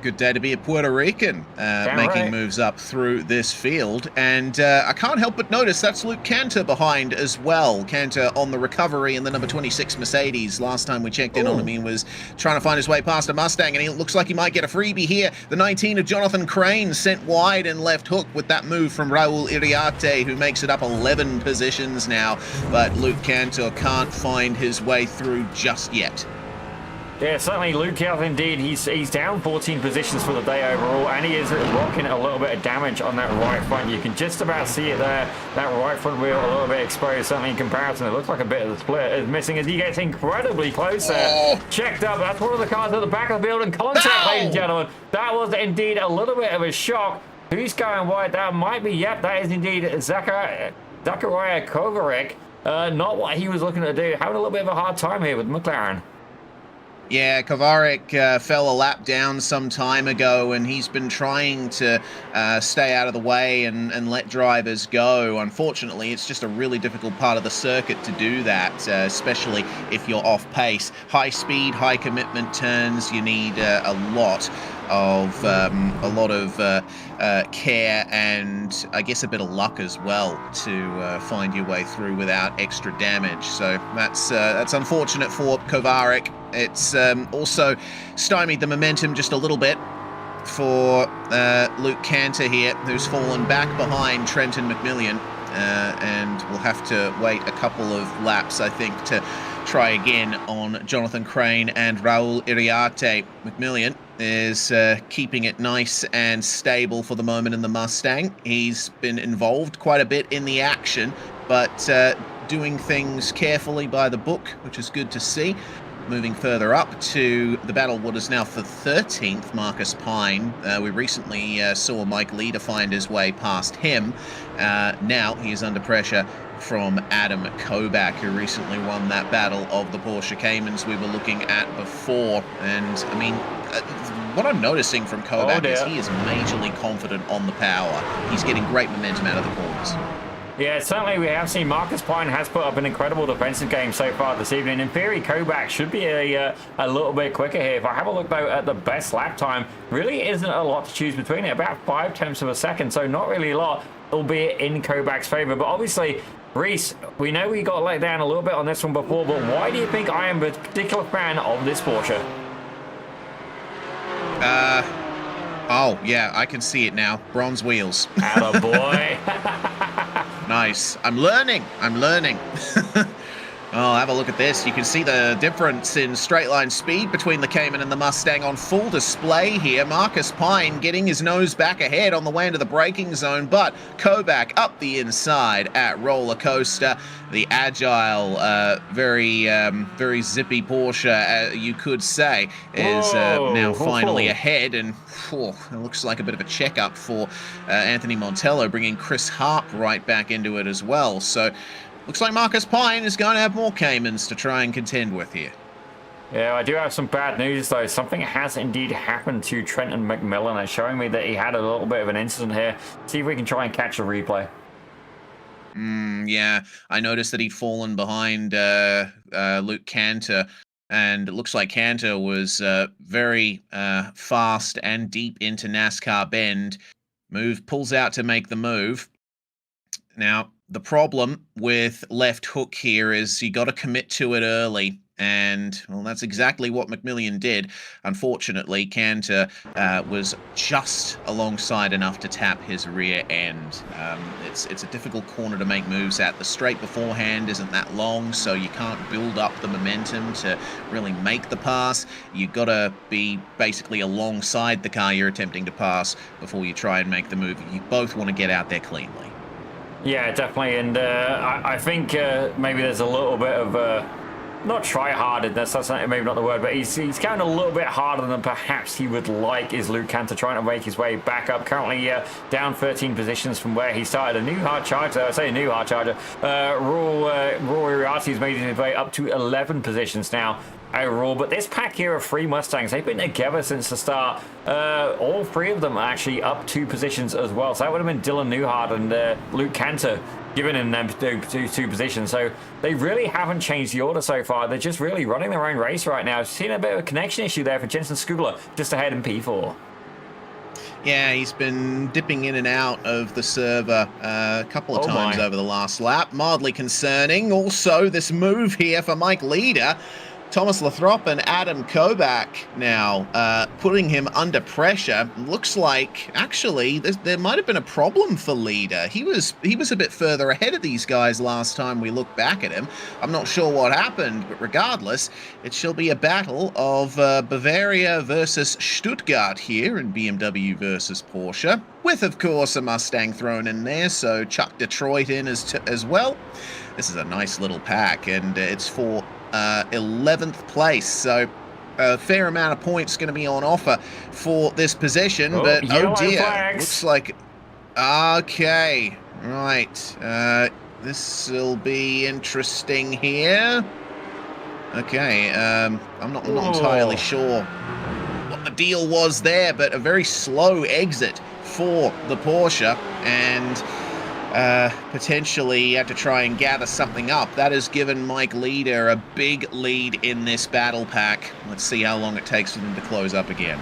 A: Good day to be a Puerto Rican making moves up through this field. And I can't help but notice that's Luke Cantor behind as well. Cantor on the recovery in the number 26 Mercedes. Last time we checked in on him, he was trying to find his way past a Mustang, and he looks like he might get a freebie here. The 19 of Jonathan Crane sent wide and left hook with that move from Raul Iriarte, who makes it up 11 positions now. But Luke Cantor can't find his way through just yet.
B: Yeah, certainly Luke Cantor, indeed. He's down 14 positions for the day overall, and he is rocking a little bit of damage on that right front. You can just about see it there. That right front wheel a little bit exposed, certainly in comparison. It looks like a bit of the split is missing as he gets incredibly close there. Checked up. That's one of the cars at the back of the field in contact, ladies and gentlemen. That was indeed a little bit of a shock. Who's going wide? That might be, yep, that is indeed Zachariah Kovarek. Not what he was looking to do. Having a little bit of a hard time here with McLaren.
A: Yeah, Kovarek fell a lap down some time ago, and he's been trying to stay out of the way and let drivers go. Unfortunately, it's just a really difficult part of the circuit to do that, especially if you're off pace. High speed, high commitment turns, you need a lot of care and I guess a bit of luck as well to find your way through without extra damage. So that's unfortunate for Kovarek. It's also stymied the momentum just a little bit for Luke Cantor here, who's fallen back behind Trenton McMillan, and will have to wait a couple of laps, I think, to try again on Jonathan Crane and Raul Iriarte. McMillan is keeping it nice and stable for the moment in the Mustang. He's been involved quite a bit in the action, but doing things carefully by the book, which is good to see. Moving further up to the battle, what is now for 13th, Marcus Pine. We recently saw Mike Leader find his way past him. Now he is under pressure from Adam Kobach, who recently won that battle of the Porsche Caymans we were looking at before. And, I mean, what I'm noticing from Kobach is he is majorly confident on the power. He's getting great momentum out of the corners.
B: Yeah, certainly we have seen Marcus Pine has put up an incredible defensive game so far this evening. In theory, Kobach should be a little bit quicker here. If I have a look, though, at the best lap time, really isn't a lot to choose between it. About 5/10 of a second, so not really a lot, albeit in Kobach's favor. But obviously, Reese, we know we got let down a little bit on this one before, but why do you think I am a particular fan of this Porsche?
A: Oh, yeah, I can see it now. Bronze wheels.
B: Attaboy.
A: Nice. I'm learning. Oh, have a look at this. You can see the difference in straight line speed between the Cayman and the Mustang on full display here. Marcus Pine getting his nose back ahead on the way into the braking zone, but Kobach up the inside at Roller Coaster. The agile, very zippy Porsche, you could say, is now finally ahead, and it looks like a bit of a checkup for Anthony Montello, bringing Chris Harp right back into it as well. So looks like Marcus Pine is going to have more Caymans to try and contend with here.
B: Yeah, I do have some bad news, though. Something has indeed happened to Trenton McMillan. It's showing me that he had a little bit of an incident here. See if we can try and catch a replay.
A: Yeah, I noticed that he'd fallen behind Luke Cantor, and it looks like Cantor was very fast and deep into NASCAR Bend. Pulls out to make the move. Now, the problem with left hook here is you got to commit to it early, and well, that's exactly what McMillan did. Unfortunately, Cantor was just alongside enough to tap his rear end. It's a difficult corner to make moves at. The straight beforehand isn't that long, so you can't build up the momentum to really make the pass. You've got to be basically alongside the car you're attempting to pass before you try and make the move. You both want to get out there cleanly.
B: Yeah, definitely, and I think maybe there's a little bit of not try-harded, that's maybe not the word, but he's going a little bit harder than perhaps he would like, is Luke Cantor, trying to make his way back up. Currently down 13 positions from where he started. A new hard charger, I say a new hard charger. Rory Uriarte's made his way up to 11 positions now overall. But this pack here of 3 Mustangs, they've been together since the start. All 3 of them are actually up 2 positions as well. So that would have been Dylan Newhart and Luke Cantor giving him them two positions. So they really haven't changed the order so far. They're just really running their own race right now. Seeing a bit of a connection issue there for Jensen Schooler, just ahead in P4.
A: Yeah, he's been dipping in and out of the server a couple of times over the last lap. Mildly concerning. Also, this move here for Mike Leader. Thomas Lathrop and Adam Kobach now putting him under pressure. Looks like, actually, there might have been a problem for Leader. He was a bit further ahead of these guys last time we looked back at him. I'm not sure what happened, but regardless, it shall be a battle of Bavaria versus Stuttgart here in BMW versus Porsche, with, of course, a Mustang thrown in there, so chuck Detroit in as well. This is a nice little pack, and it's for 11th place, so a fair amount of points going to be on offer for this position. But oh dear, looks like okay, right, this will be interesting here. Okay, I'm not entirely sure what the deal was there, but a very slow exit for the Porsche, and potentially had to try and gather something up. That has given Mike Leader a big lead in this battle pack. Let's see how long it takes for them to close up again.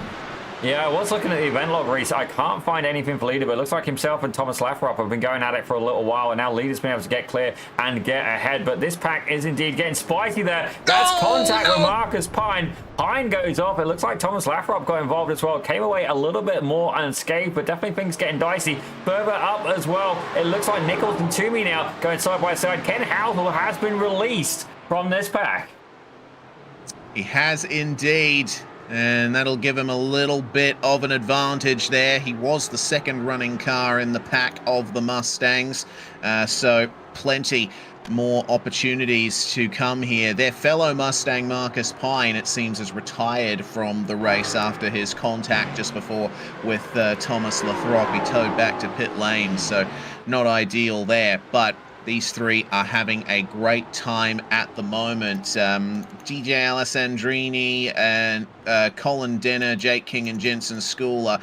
B: Yeah, I was looking at the event log, Reese. I can't find anything for Leader, but it looks like himself and Thomas Lathrop have been going at it for a little while, and now Leader's been able to get clear and get ahead. But this pack is indeed getting spicy there. That's contact with Marcus Pine. Pine goes off. It looks like Thomas Lathrop got involved as well. Came away a little bit more unscathed, but definitely things getting dicey. Further up as well, it looks like Nichols and Toomey now going side by side. Ken Howell has been released from this pack.
A: He has indeed. And that'll give him a little bit of an advantage there. He was the second running car in the pack of the Mustangs, so plenty more opportunities to come here. Their fellow Mustang, Marcus Pine, it seems, has retired from the race after his contact just before with Thomas Lathrop. He towed back to pit lane, so not ideal there, but these 3 are having a great time at the moment. DJ Alessandrini and Colin Denner, Jake King and Jensen Schooler,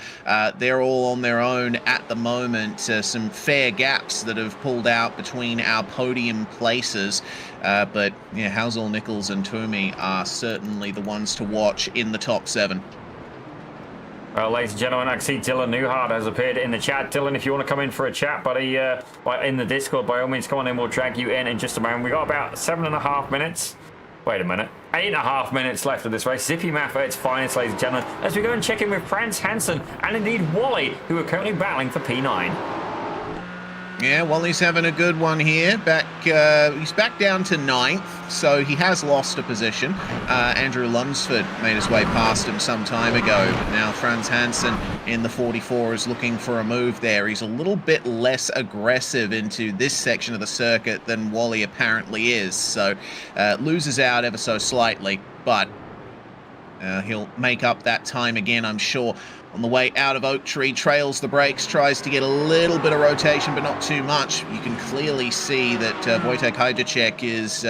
A: they're all on their own at the moment. Some fair gaps that have pulled out between our podium places. But yeah, Housel, Nichols and Toomey are certainly the ones to watch in the top 7.
B: Well, ladies and gentlemen, I can see Dylan Newhart has appeared in the chat. Dylan, if you want to come in for a chat, buddy, in the Discord, by all means, come on in. We'll drag you in just a moment. We've got about 7.5 minutes. Wait a minute. 8.5 minutes left of this race. Zippy math at its finest, ladies and gentlemen, as we go and check in with Franz Hansen and indeed Wally, who are currently battling for P9.
A: Yeah, Wally's having a good one here. He's back down to 9th, so he has lost a position. Andrew Lunsford made his way past him some time ago, but now Franz Hansen in the 44 is looking for a move there. He's a little bit less aggressive into this section of the circuit than Wally apparently is, so loses out ever so slightly, but he'll make up that time again, I'm sure. On the way out of Oak Tree, trails the brakes, tries to get a little bit of rotation, but not too much. You can clearly see that Wojtek Hajacek is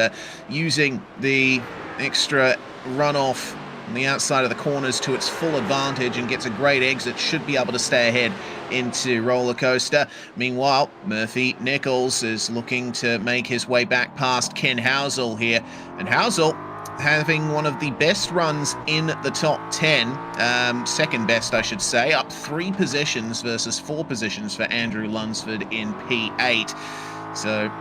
A: using the extra runoff on the outside of the corners to its full advantage and gets a great exit. Should be able to stay ahead into Roller Coaster. Meanwhile, Murphy Nichols is looking to make his way back past Ken Housel here. And Housel having one of the best runs in the top 10, second best I should say, up 3 positions versus 4 positions for Andrew Lunsford in P8. So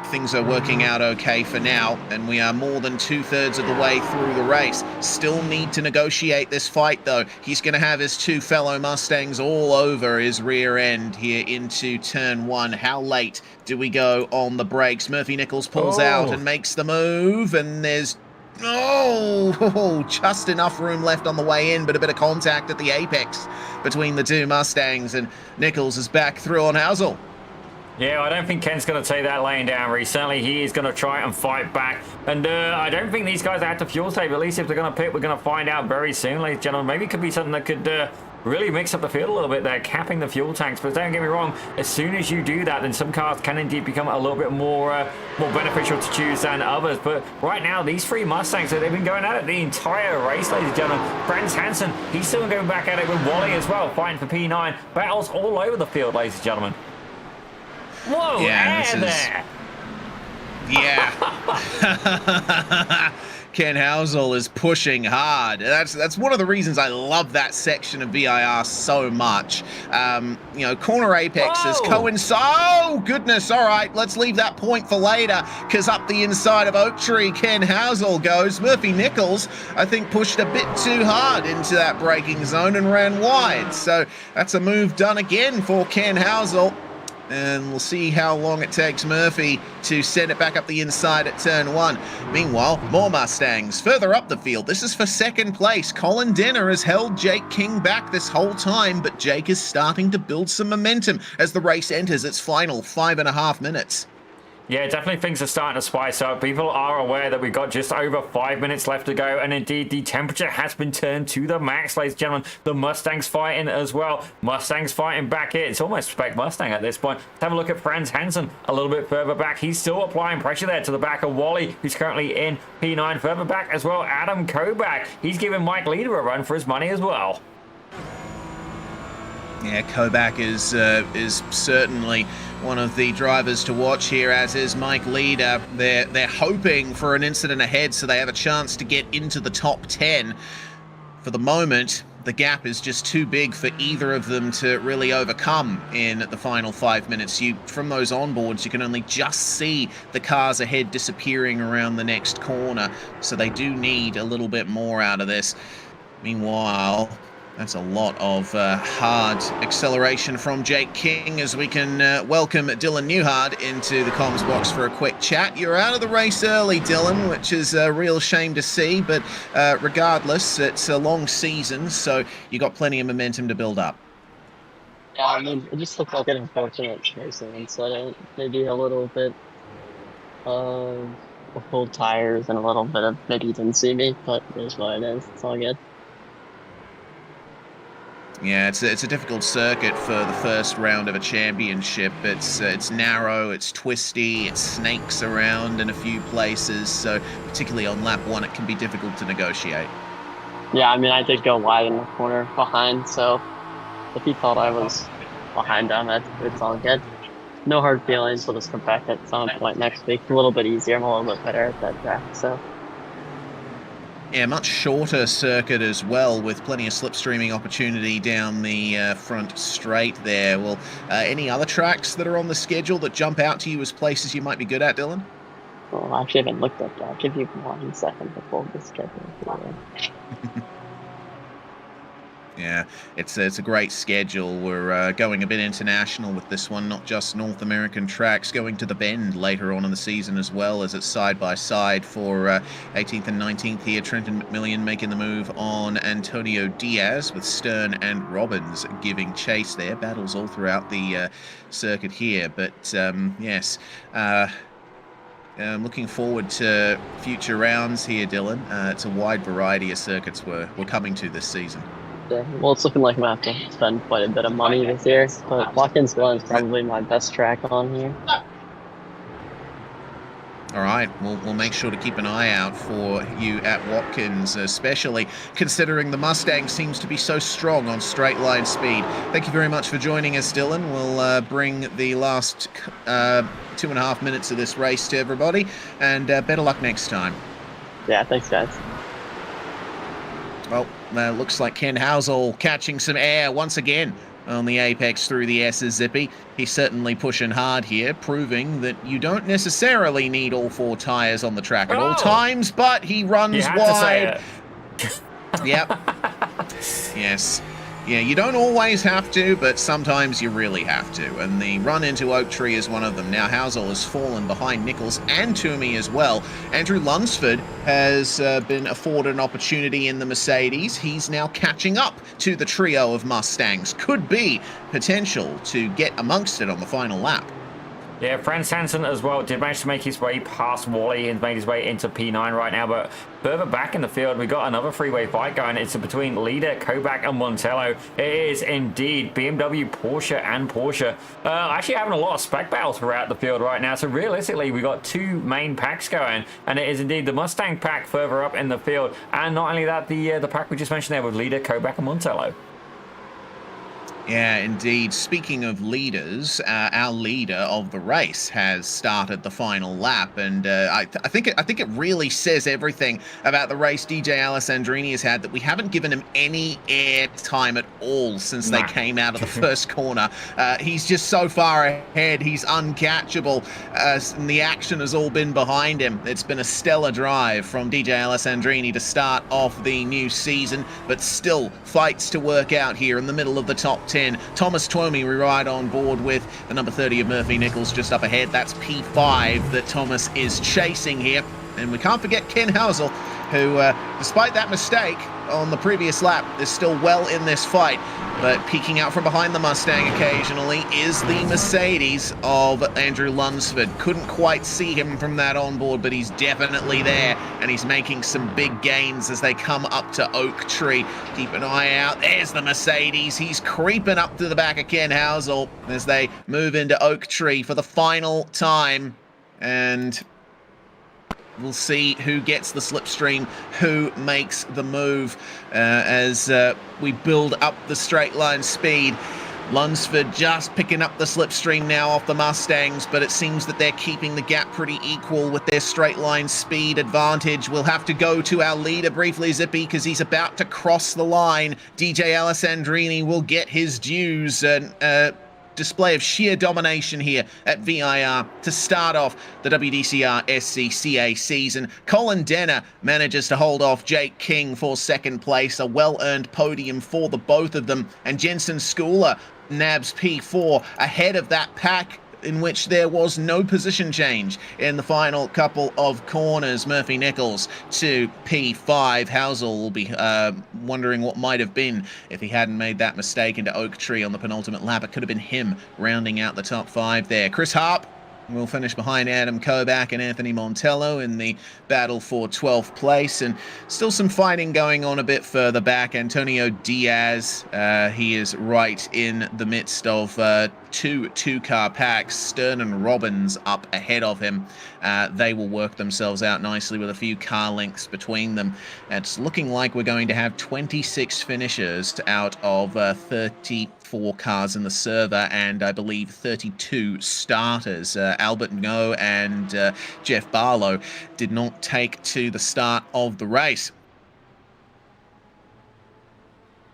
A: things are working out okay for now, and we are more than 2/3 of the way through the race. Still need to negotiate this fight though. He's going to have his 2 fellow Mustangs all over his rear end here into turn 1. How late do we go on the brakes? Murphy Nichols pulls out and makes the move, and there's just enough room left on the way in, but a bit of contact at the apex between the 2 Mustangs, and Nichols is back through on Housel.
B: Yeah, I don't think Ken's going to take that lane down, Reece. Certainly he is going to try and fight back. And I don't think these guys are out to fuel save. At least if they're going to pit, we're going to find out very soon, ladies and gentlemen. Maybe it could be something that could really mix up the field a little bit there, capping the fuel tanks. But don't get me wrong, as soon as you do that, then some cars can indeed become a little bit more beneficial to choose than others. But right now, these three Mustangs, they've been going at it the entire race, ladies and gentlemen. Franz Hansen, he's still going back at it with Wally as well, fighting for P9. Battles all over the field, ladies and gentlemen. Whoa,
A: yeah,
B: there.
A: Yeah. Ken Housel is pushing hard. That's one of the reasons I love that section of VIR so much. You know, corner apexes coincide. Oh, goodness. All right, let's leave that point for later, because up the inside of Oak Tree, Ken Housel goes. Murphy Nichols, I think, pushed a bit too hard into that braking zone and ran wide. So that's a move done again for Ken Housel. And we'll see how long it takes Murphy to send it back up the inside at turn 1. Meanwhile, more Mustangs further up the field. This is for second place. Colin Denner has held Jake King back this whole time, but Jake is starting to build some momentum as the race enters its final 5.5 minutes.
B: Yeah, definitely things are starting to spice up. People are aware that we've got just over 5 minutes left to go, and indeed the temperature has been turned to the max, ladies and gentlemen. The Mustangs fighting as well. Mustangs fighting back here. It's almost spec Mustang at this point. Let's have a look at Franz Hansen a little bit further back. He's still applying pressure there to the back of Wally, who's currently in P9. Further back as well, Adam Kobach. He's giving Mike Leader a run for his money as well.
A: Yeah, Kobach is certainly one of the drivers to watch here, as is Mike Leader. They're hoping for an incident ahead so they have a chance to get into the top 10. For the moment, the gap is just too big for either of them to really overcome in the final 5 minutes. From those onboards, you can only just see the cars ahead disappearing around the next corner, so they do need a little bit more out of this. Meanwhile, that's a lot of hard acceleration from Jake King, as we can welcome Dylan Newhard into the comms box for a quick chat. You're out of the race early, Dylan, which is a real shame to see, but regardless, it's a long season, so you got plenty of momentum to build up.
C: Yeah, I mean, it just looked like an unfortunate racing incident. Maybe a little bit of cold tires and a little bit of maybe you didn't see me, but it is what it is. It's all good.
A: Yeah, it's a difficult circuit for the first round of a championship. It's narrow, it's twisty, it snakes around in a few places, so particularly on lap 1 it can be difficult to negotiate.
C: Yeah, I mean, I did go wide in the corner behind, so if he thought I was behind him, it's all good. No hard feelings. We'll just come back at some point next week. A little bit easier. I'm a little bit better at that track, so.
A: Yeah, much shorter circuit as well, with plenty of slipstreaming opportunity down the front straight there. Well, any other tracks that are on the schedule that jump out to you as places you might be good at, Dylan?
C: Well, I actually haven't looked at that. I'll give you 1 second before the schedule.
A: Yeah, it's a great schedule. We're going a bit international with this one, not just North American tracks, going to the Bend later on in the season as well, as it's side by side for 18th and 19th here. Trenton McMillan making the move on Antonio Diaz, with Stern and Robbins giving chase there. Battles all throughout the circuit here, but yes. I'm looking forward to future rounds here, Dylan. It's a wide variety of circuits we're coming to this season.
C: Yeah, well, it's looking like I'm going to have to spend quite a bit of money this year, but Watkins Glen is probably my best track on here.
A: All right, we'll make sure to keep an eye out for you at Watkins, especially considering the Mustang seems to be so strong on straight line speed. Thank you very much for joining us, Dylan. We'll bring the last 2.5 minutes of this race to everybody, and better luck next time.
C: Yeah, thanks, guys.
A: Well, looks like Ken Housel catching some air once again on the apex through the S's Zippy. He's certainly pushing hard here, proving that you don't necessarily need all 4 tires on the track at all times, but he runs wide. Yep. Yes. Yeah, you don't always have to, but sometimes you really have to. And the run into Oak Tree is one of them. Now Housel has fallen behind Nichols and Toomey as well. Andrew Lunsford has been afforded an opportunity in the Mercedes. He's now catching up to the trio of Mustangs. Could be potential to get amongst it on the final lap.
B: Yeah, Franz Hansen as well did manage to make his way past Wally and made his way into P9 right now, but further back in the field, we got another three-way fight going. It's between Leader, Kobach, and Montello. It is indeed BMW, Porsche, and Porsche. Actually having a lot of spec battles throughout the field right now, so realistically, we got two main packs going, and it is indeed the Mustang pack further up in the field, and not only that, the pack we just mentioned there with Leader, Kobach, and Montello.
A: Yeah, indeed. Speaking of leaders, our leader of the race has started the final lap, and I think it really says everything about the race DJ Alessandrini has had that we haven't given him any air time at all since they came out of the first corner. He's just so far ahead. He's uncatchable, and the action has all been behind him. It's been a stellar drive from DJ Alessandrini to start off the new season, but still fights to work out here in the middle of the top 10. Thomas Twomey, we ride on board with the number 30 of Murphy Nichols just up ahead. That's P5 that Thomas is chasing here. And we can't forget Ken Housel, who, despite that mistake on the previous lap, is still well in this fight. But peeking out from behind the Mustang occasionally is the Mercedes of Andrew Lunsford. Couldn't quite see him from that onboard, but he's definitely there, and he's making some big gains as they come up to Oak Tree. Keep an eye out. There's the Mercedes. He's creeping up to the back of Ken Housel as they move into Oak Tree for the final time. And we'll see who gets the slipstream, who makes the move as we build up the straight line speed. Lunsford just picking up the slipstream now off the Mustangs, but it seems that they're keeping the gap pretty equal with their straight line speed advantage. We'll have to go to our leader briefly, Zippy, because he's about to cross the line. DJ Alessandrini will get his dues, and display of sheer domination here at VIR to start off the WDCR SCCA season. Colin Denner manages to hold off Jake King for second place, a well-earned podium for the both of them, and Jensen Schooler nabs P4 ahead of that pack in which there was no position change in the final couple of corners. Murphy Nichols to P5. Housel will be wondering what might have been if he hadn't made that mistake into Oak Tree on the penultimate lap. It could have been him rounding out the top 5 there. Chris Harp will finish behind Adam Kobach and Anthony Montello in the battle for 12th place, and still some fighting going on a bit further back. Antonio Diaz, he is right in the midst of two-car packs. Stern and Robbins up ahead of him. They will work themselves out nicely with a few car lengths between them. It's looking like we're going to have 26 finishers out of 34 cars in the server, and I believe 32 starters. Albert Ngo and Jeff Barlow did not take to the start of the race.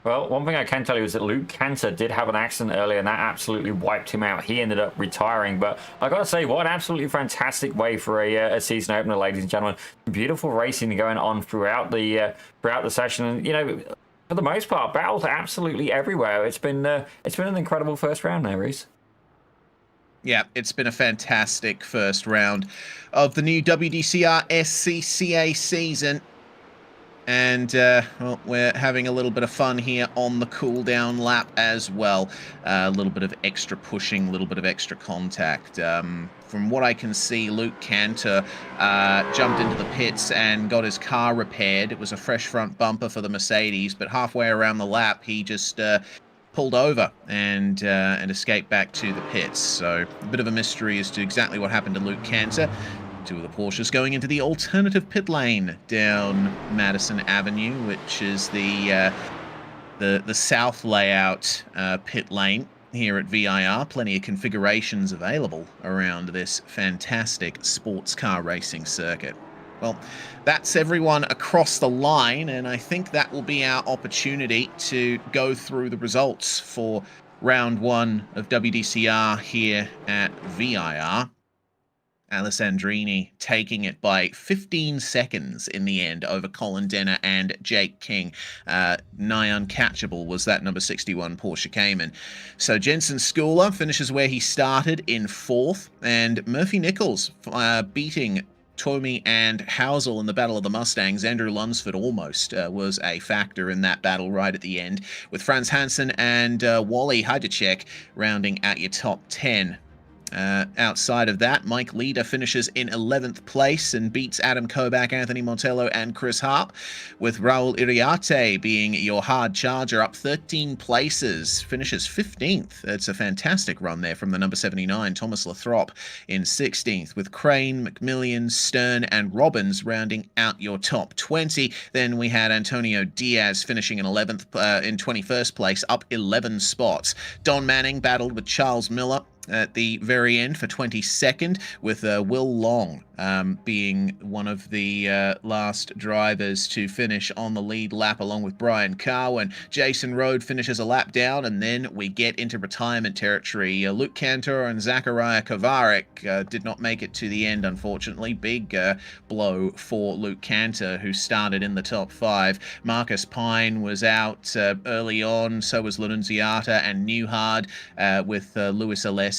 B: Well, one thing I can tell you is that Luke Cantor did have an accident earlier, and that absolutely wiped him out. He ended up retiring, but I got to say, what an absolutely fantastic way for a season opener, ladies and gentlemen. Beautiful racing going on throughout the session, and you know, for the most part, battles absolutely everywhere. It's been an incredible first round there, Reese.
A: Yeah, it's been a fantastic first round of the new WDCR SCCA season. And, well, we're having a little bit of fun here on the cool-down lap as well. A little bit of extra pushing, a little bit of extra contact. From what I can see, Luke Cantor jumped into the pits and got his car repaired. It was a fresh front bumper for the Mercedes, but halfway around the lap, he just pulled over and escaped back to the pits. So a bit of a mystery as to exactly what happened to Luke Cantor. Two of the Porsches going into the alternative pit lane down Madison Avenue, which is the south layout pit lane here at VIR. Plenty of configurations available around this fantastic sports car racing circuit. Well, that's everyone across the line, and I think that will be our opportunity to go through the results for round 1 of WDCR here at VIR. Alessandrini taking it by 15 seconds in the end over Colin Denner and Jake King. Nigh uncatchable was that number 61 Porsche Cayman. So Jensen Schooler finishes where he started in 4th, and Murphy Nichols beating Twomey and Housel in the Battle of the Mustangs. Andrew Lunsford almost was a factor in that battle right at the end, with Franz Hansen and Wally Hajacek rounding at your top 10. Outside of that, Mike Leader finishes in 11th place and beats Adam Koback, Anthony Montello, and Chris Harp, with Raul Iriarte being your hard charger up 13 places, finishes 15th. It's a fantastic run there from the number 79, Thomas Lathrop, in 16th, with Crane, McMillian, Stern, and Robbins rounding out your top 20. Then we had Antonio Diaz finishing in 21st place, up 11 spots. Don Manning battled with Charles Miller at the very end for 22nd, with Will Long being one of the last drivers to finish on the lead lap, along with Brian Carwin. Jason Rode finishes a lap down, and then we get into retirement territory. Luke Cantor and Zachariah Kovarik did not make it to the end, unfortunately. Big blow for Luke Cantor, who started in the top 5. Marcus Pine was out early on, so was Lununziata and Newhard, with Luis Alessi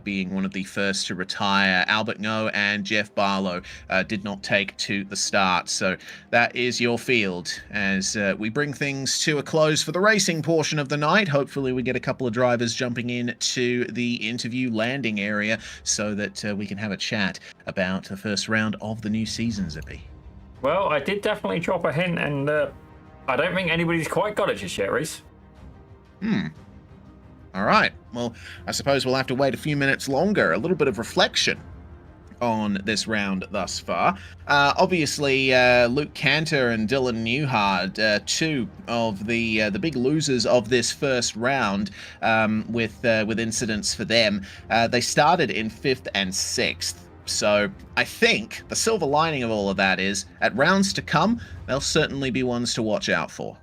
A: being one of the first to retire. Albert Ngo and Jeff Barlow did not take to the start. So that is your field as we bring things to a close for the racing portion of the night. Hopefully we get a couple of drivers jumping in to the interview landing area so that we can have a chat about the first round of the new season, Zippy.
B: Well, I did definitely drop a hint, and I don't think anybody's quite got it just yet, Reese.
A: All right. Well, I suppose we'll have to wait a few minutes longer. A little bit of reflection on this round thus far. Obviously, Luke Cantor and Dylan Newhard, two of the big losers of this first round, with incidents for them. They started in 5th and 6th. So I think the silver lining of all of that is, at rounds to come, they'll certainly be ones to watch out for.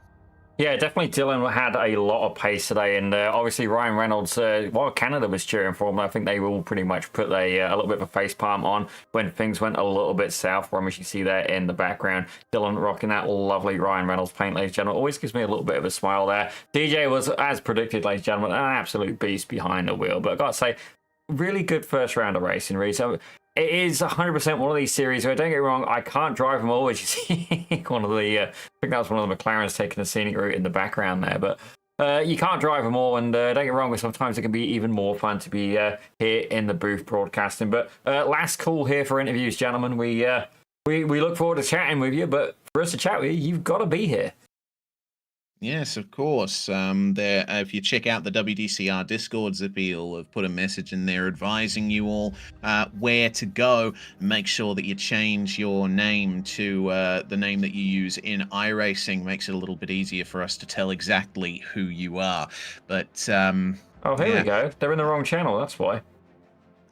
B: Yeah, definitely Dylan had a lot of pace today, and obviously Ryan Reynolds, while Canada was cheering for him, I think they will pretty much put a little bit of a face palm on when things went a little bit south for him, as you see there in the background. Dylan rocking that lovely Ryan Reynolds paint, ladies and gentlemen. Always gives me a little bit of a smile there. DJ was, as predicted, ladies and gentlemen, an absolute beast behind the wheel, but I've got to say, really good first round of racing, Reece. It is 100% one of these series where, don't get me wrong, I can't drive them all, as you see. I think that was one of the McLarens taking the scenic route in the background there. But you can't drive them all, and don't get me wrong, but sometimes it can be even more fun to be here in the booth broadcasting. But last call here for interviews, gentlemen. We look forward to chatting with you, but for us to chat with you, you've got to be here.
A: Yes, of course. If you check out the WDCR Discord, Zippy will have put a message in there advising you all where to go. Make sure that you change your name to the name that you use in iRacing. Makes it a little bit easier for us to tell exactly who you are. But
B: oh, here we go. They're in the wrong channel. That's why.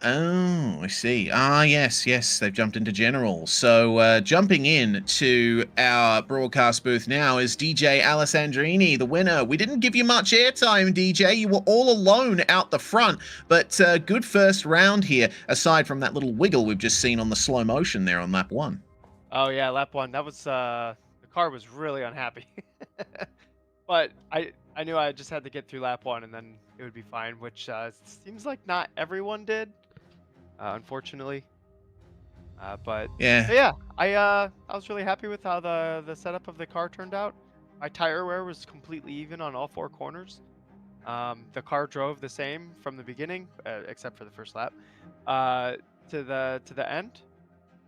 A: Oh, I see. Yes, they've jumped into general. So jumping in to our broadcast booth now is DJ Alessandrini, the winner. We didn't give you much airtime, DJ. You were all alone out the front, but good first round here, aside from that little wiggle we've just seen on the slow motion there on lap 1.
D: Oh, yeah, lap 1. That was, the car was really unhappy. But I knew I just had to get through lap 1 and then it would be fine, which seems like not everyone did. Unfortunately, but yeah, I was really happy with how the setup of the car turned out. My tire wear was completely even on all 4 corners. The car drove the same from the beginning, except for the first lap, to the end,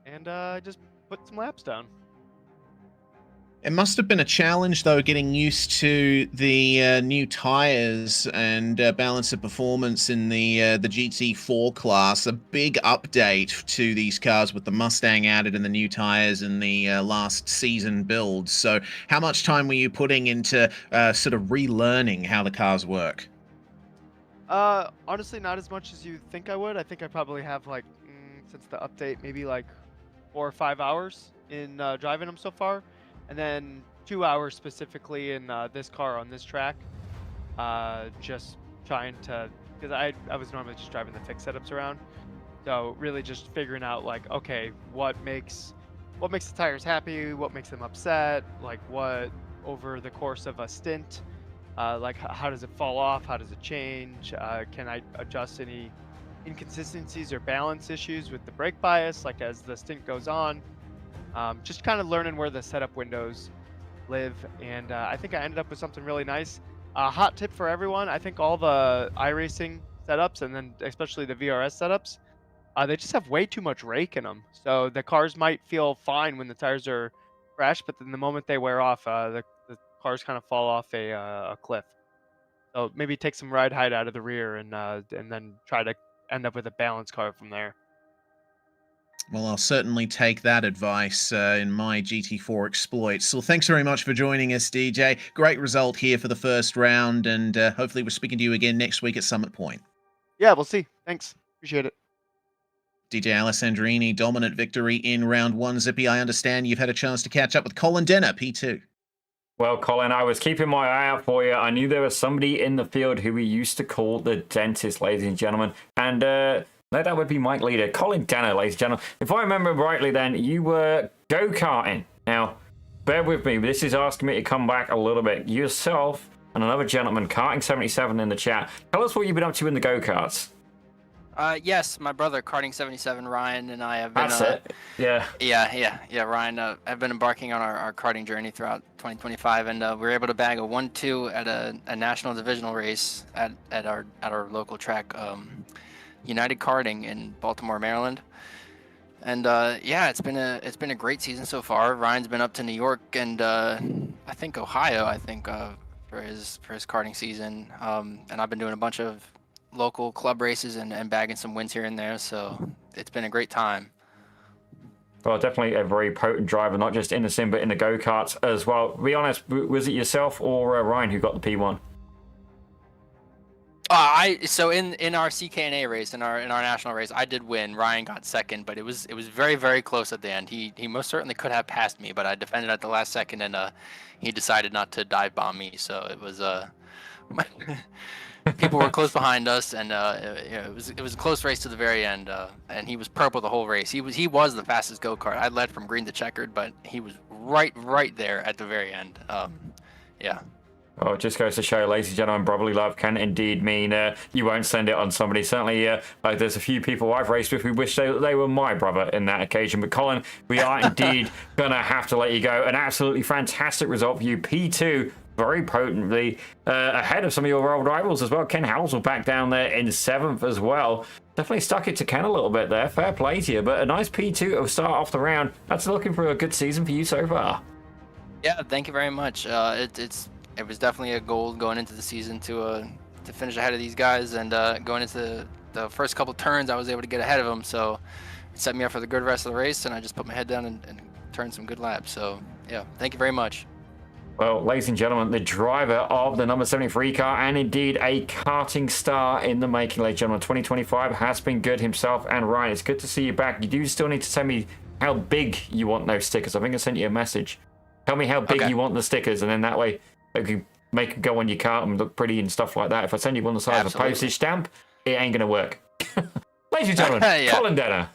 D: and I just put some laps down.
A: It must have been a challenge, though, getting used to the new tires and balance of performance in the GT4 class. A big update to these cars with the Mustang added and the new tires in the last season build. So how much time were you putting into sort of relearning how the cars work?
D: Honestly, not as much as you think I would. I think I probably have, like, since the update, maybe like 4 or 5 hours in driving them so far. And then 2 hours specifically in this car on this track, just trying to, because I was normally just driving the fixed setups around, so really just figuring out, like, okay, what makes the tires happy, what makes them upset, like what over the course of a stint, like how does it fall off, how does it change, can I adjust any inconsistencies or balance issues with the brake bias, like as the stint goes on. Just kind of learning where the setup windows live, and I think I ended up with something really nice. Hot tip for everyone: I think all the iRacing setups, and then especially the VRS setups, they just have way too much rake in them. So the cars might feel fine when the tires are fresh, but then the moment they wear off, the cars kind of fall off a cliff. So maybe take some ride height out of the rear and then try to end up with a balanced car from there.
A: Well, I'll certainly take that advice in my GT4 exploits. So thanks very much for joining us, DJ. Great result here for the first round, and hopefully we're speaking to you again next week at Summit Point.
D: Yeah, we'll see. Thanks. Appreciate it.
A: DJ Alessandrini, dominant victory in round 1. Zippy, I understand you've had a chance to catch up with Colin Denner, P2.
B: Well, Colin, I was keeping my eye out for you. I knew there was somebody in the field who we used to call the dentist, ladies and gentlemen. And that would be Mike Leader. Colin Denner, ladies and gentlemen. If I remember rightly then, you were go-karting. Now, bear with me. This is asking me to come back a little bit. Yourself and another gentleman, Karting77 in the chat. Tell us what you've been up to in the go-karts.
E: Yes, my brother, Karting77, Ryan, and I have been.
B: That's it. Yeah.
E: Yeah. Ryan, have been embarking on our karting journey throughout 2025, and we were able to bag a 1-2 at a national divisional race at our local track, United Karting in Baltimore, Maryland. And yeah, it's been a great season so far. Ryan's been up to New York and I think Ohio, for his karting season, and I've been doing a bunch of local club races and bagging some wins here and there, so it's been a great time.
B: Well, definitely a very potent driver, not just in the sim, but in the go-karts as well. To be honest, was it yourself or Ryan who got the P1?
E: So in our CKNA race, in our national race, I did win. Ryan got second, but it was very, very close at the end. He most certainly could have passed me, but I defended at the last second, and he decided not to dive bomb me. So it was people were close behind us, and it was a close race to the very end. And he was purple the whole race. He was the fastest go-kart. I led from green to checkered, but he was right there at the very end. Yeah.
B: Well, it just goes to show, ladies and gentlemen, brotherly love can indeed mean you won't send it on somebody. Certainly, like there's a few people I've raced with who wish they were my brother in that occasion. But Colin, we are indeed going to have to let you go. An absolutely fantastic result for you. P2, very potently, ahead of some of your old rivals as well. Ken Howsell back down there in 7th as well. Definitely stuck it to Ken a little bit there. Fair play to you. But a nice P2 to start off the round. That's looking for a good season for you so far.
E: Yeah, thank you very much. It was definitely a goal going into the season to finish ahead of these guys, and going into the first couple turns, I was able to get ahead of them, so it set me up for the good rest of the race, and I just put my head down and turned some good laps. So yeah, thank you very much.
B: Well, ladies and gentlemen, the driver of the number 73 car, and indeed a karting star in the making, ladies and gentlemen, 2025 has been good himself. And Ryan, it's good to see you back. You do still need to tell me how big you want those stickers. I think I sent you a message. Tell me how big you want the stickers, and then that way it can make it go on your car and look pretty and stuff like that. If I send you one the size of a postage stamp, it ain't going to work. Ladies and gentlemen, Colin Denner.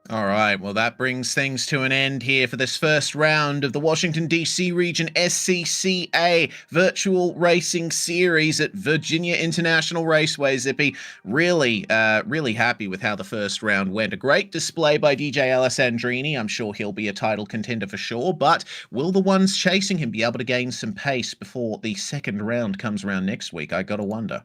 A: All right, well, that brings things to an end here for this first round of the Washington DC Region SCCA Virtual Racing Series at Virginia International Raceway. Zippy, really happy with how the first round went. A great display by DJ Alessandrini. I'm sure he'll be a title contender for sure, but will the ones chasing him be able to gain some pace before the second round comes around next week? I gotta wonder.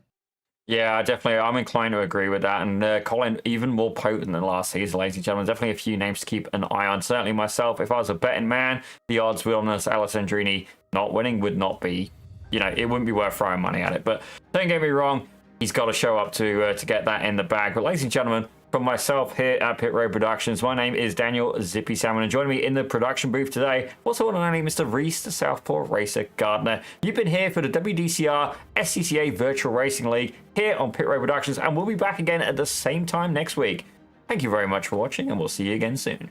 B: Yeah, definitely. I'm inclined to agree with that. And Colin, even more potent than last season, ladies and gentlemen. Definitely a few names to keep an eye on. Certainly myself, if I was a betting man, the odds on this Alessandrini not winning would not be, it wouldn't be worth throwing money at it. But don't get me wrong, he's got to show up to get that in the bag. But ladies and gentlemen, from myself here at Pit Road Productions, my name is Daniel Zippy Salmon, and joining me in the production booth today, also one and only Mr. Reese, the Southpaw Racer Gardner. You've been here for the WDCR SCCA Virtual Racing League here on Pit Road Productions, and we'll be back again at the same time next week. Thank you very much for watching, and we'll see you again soon.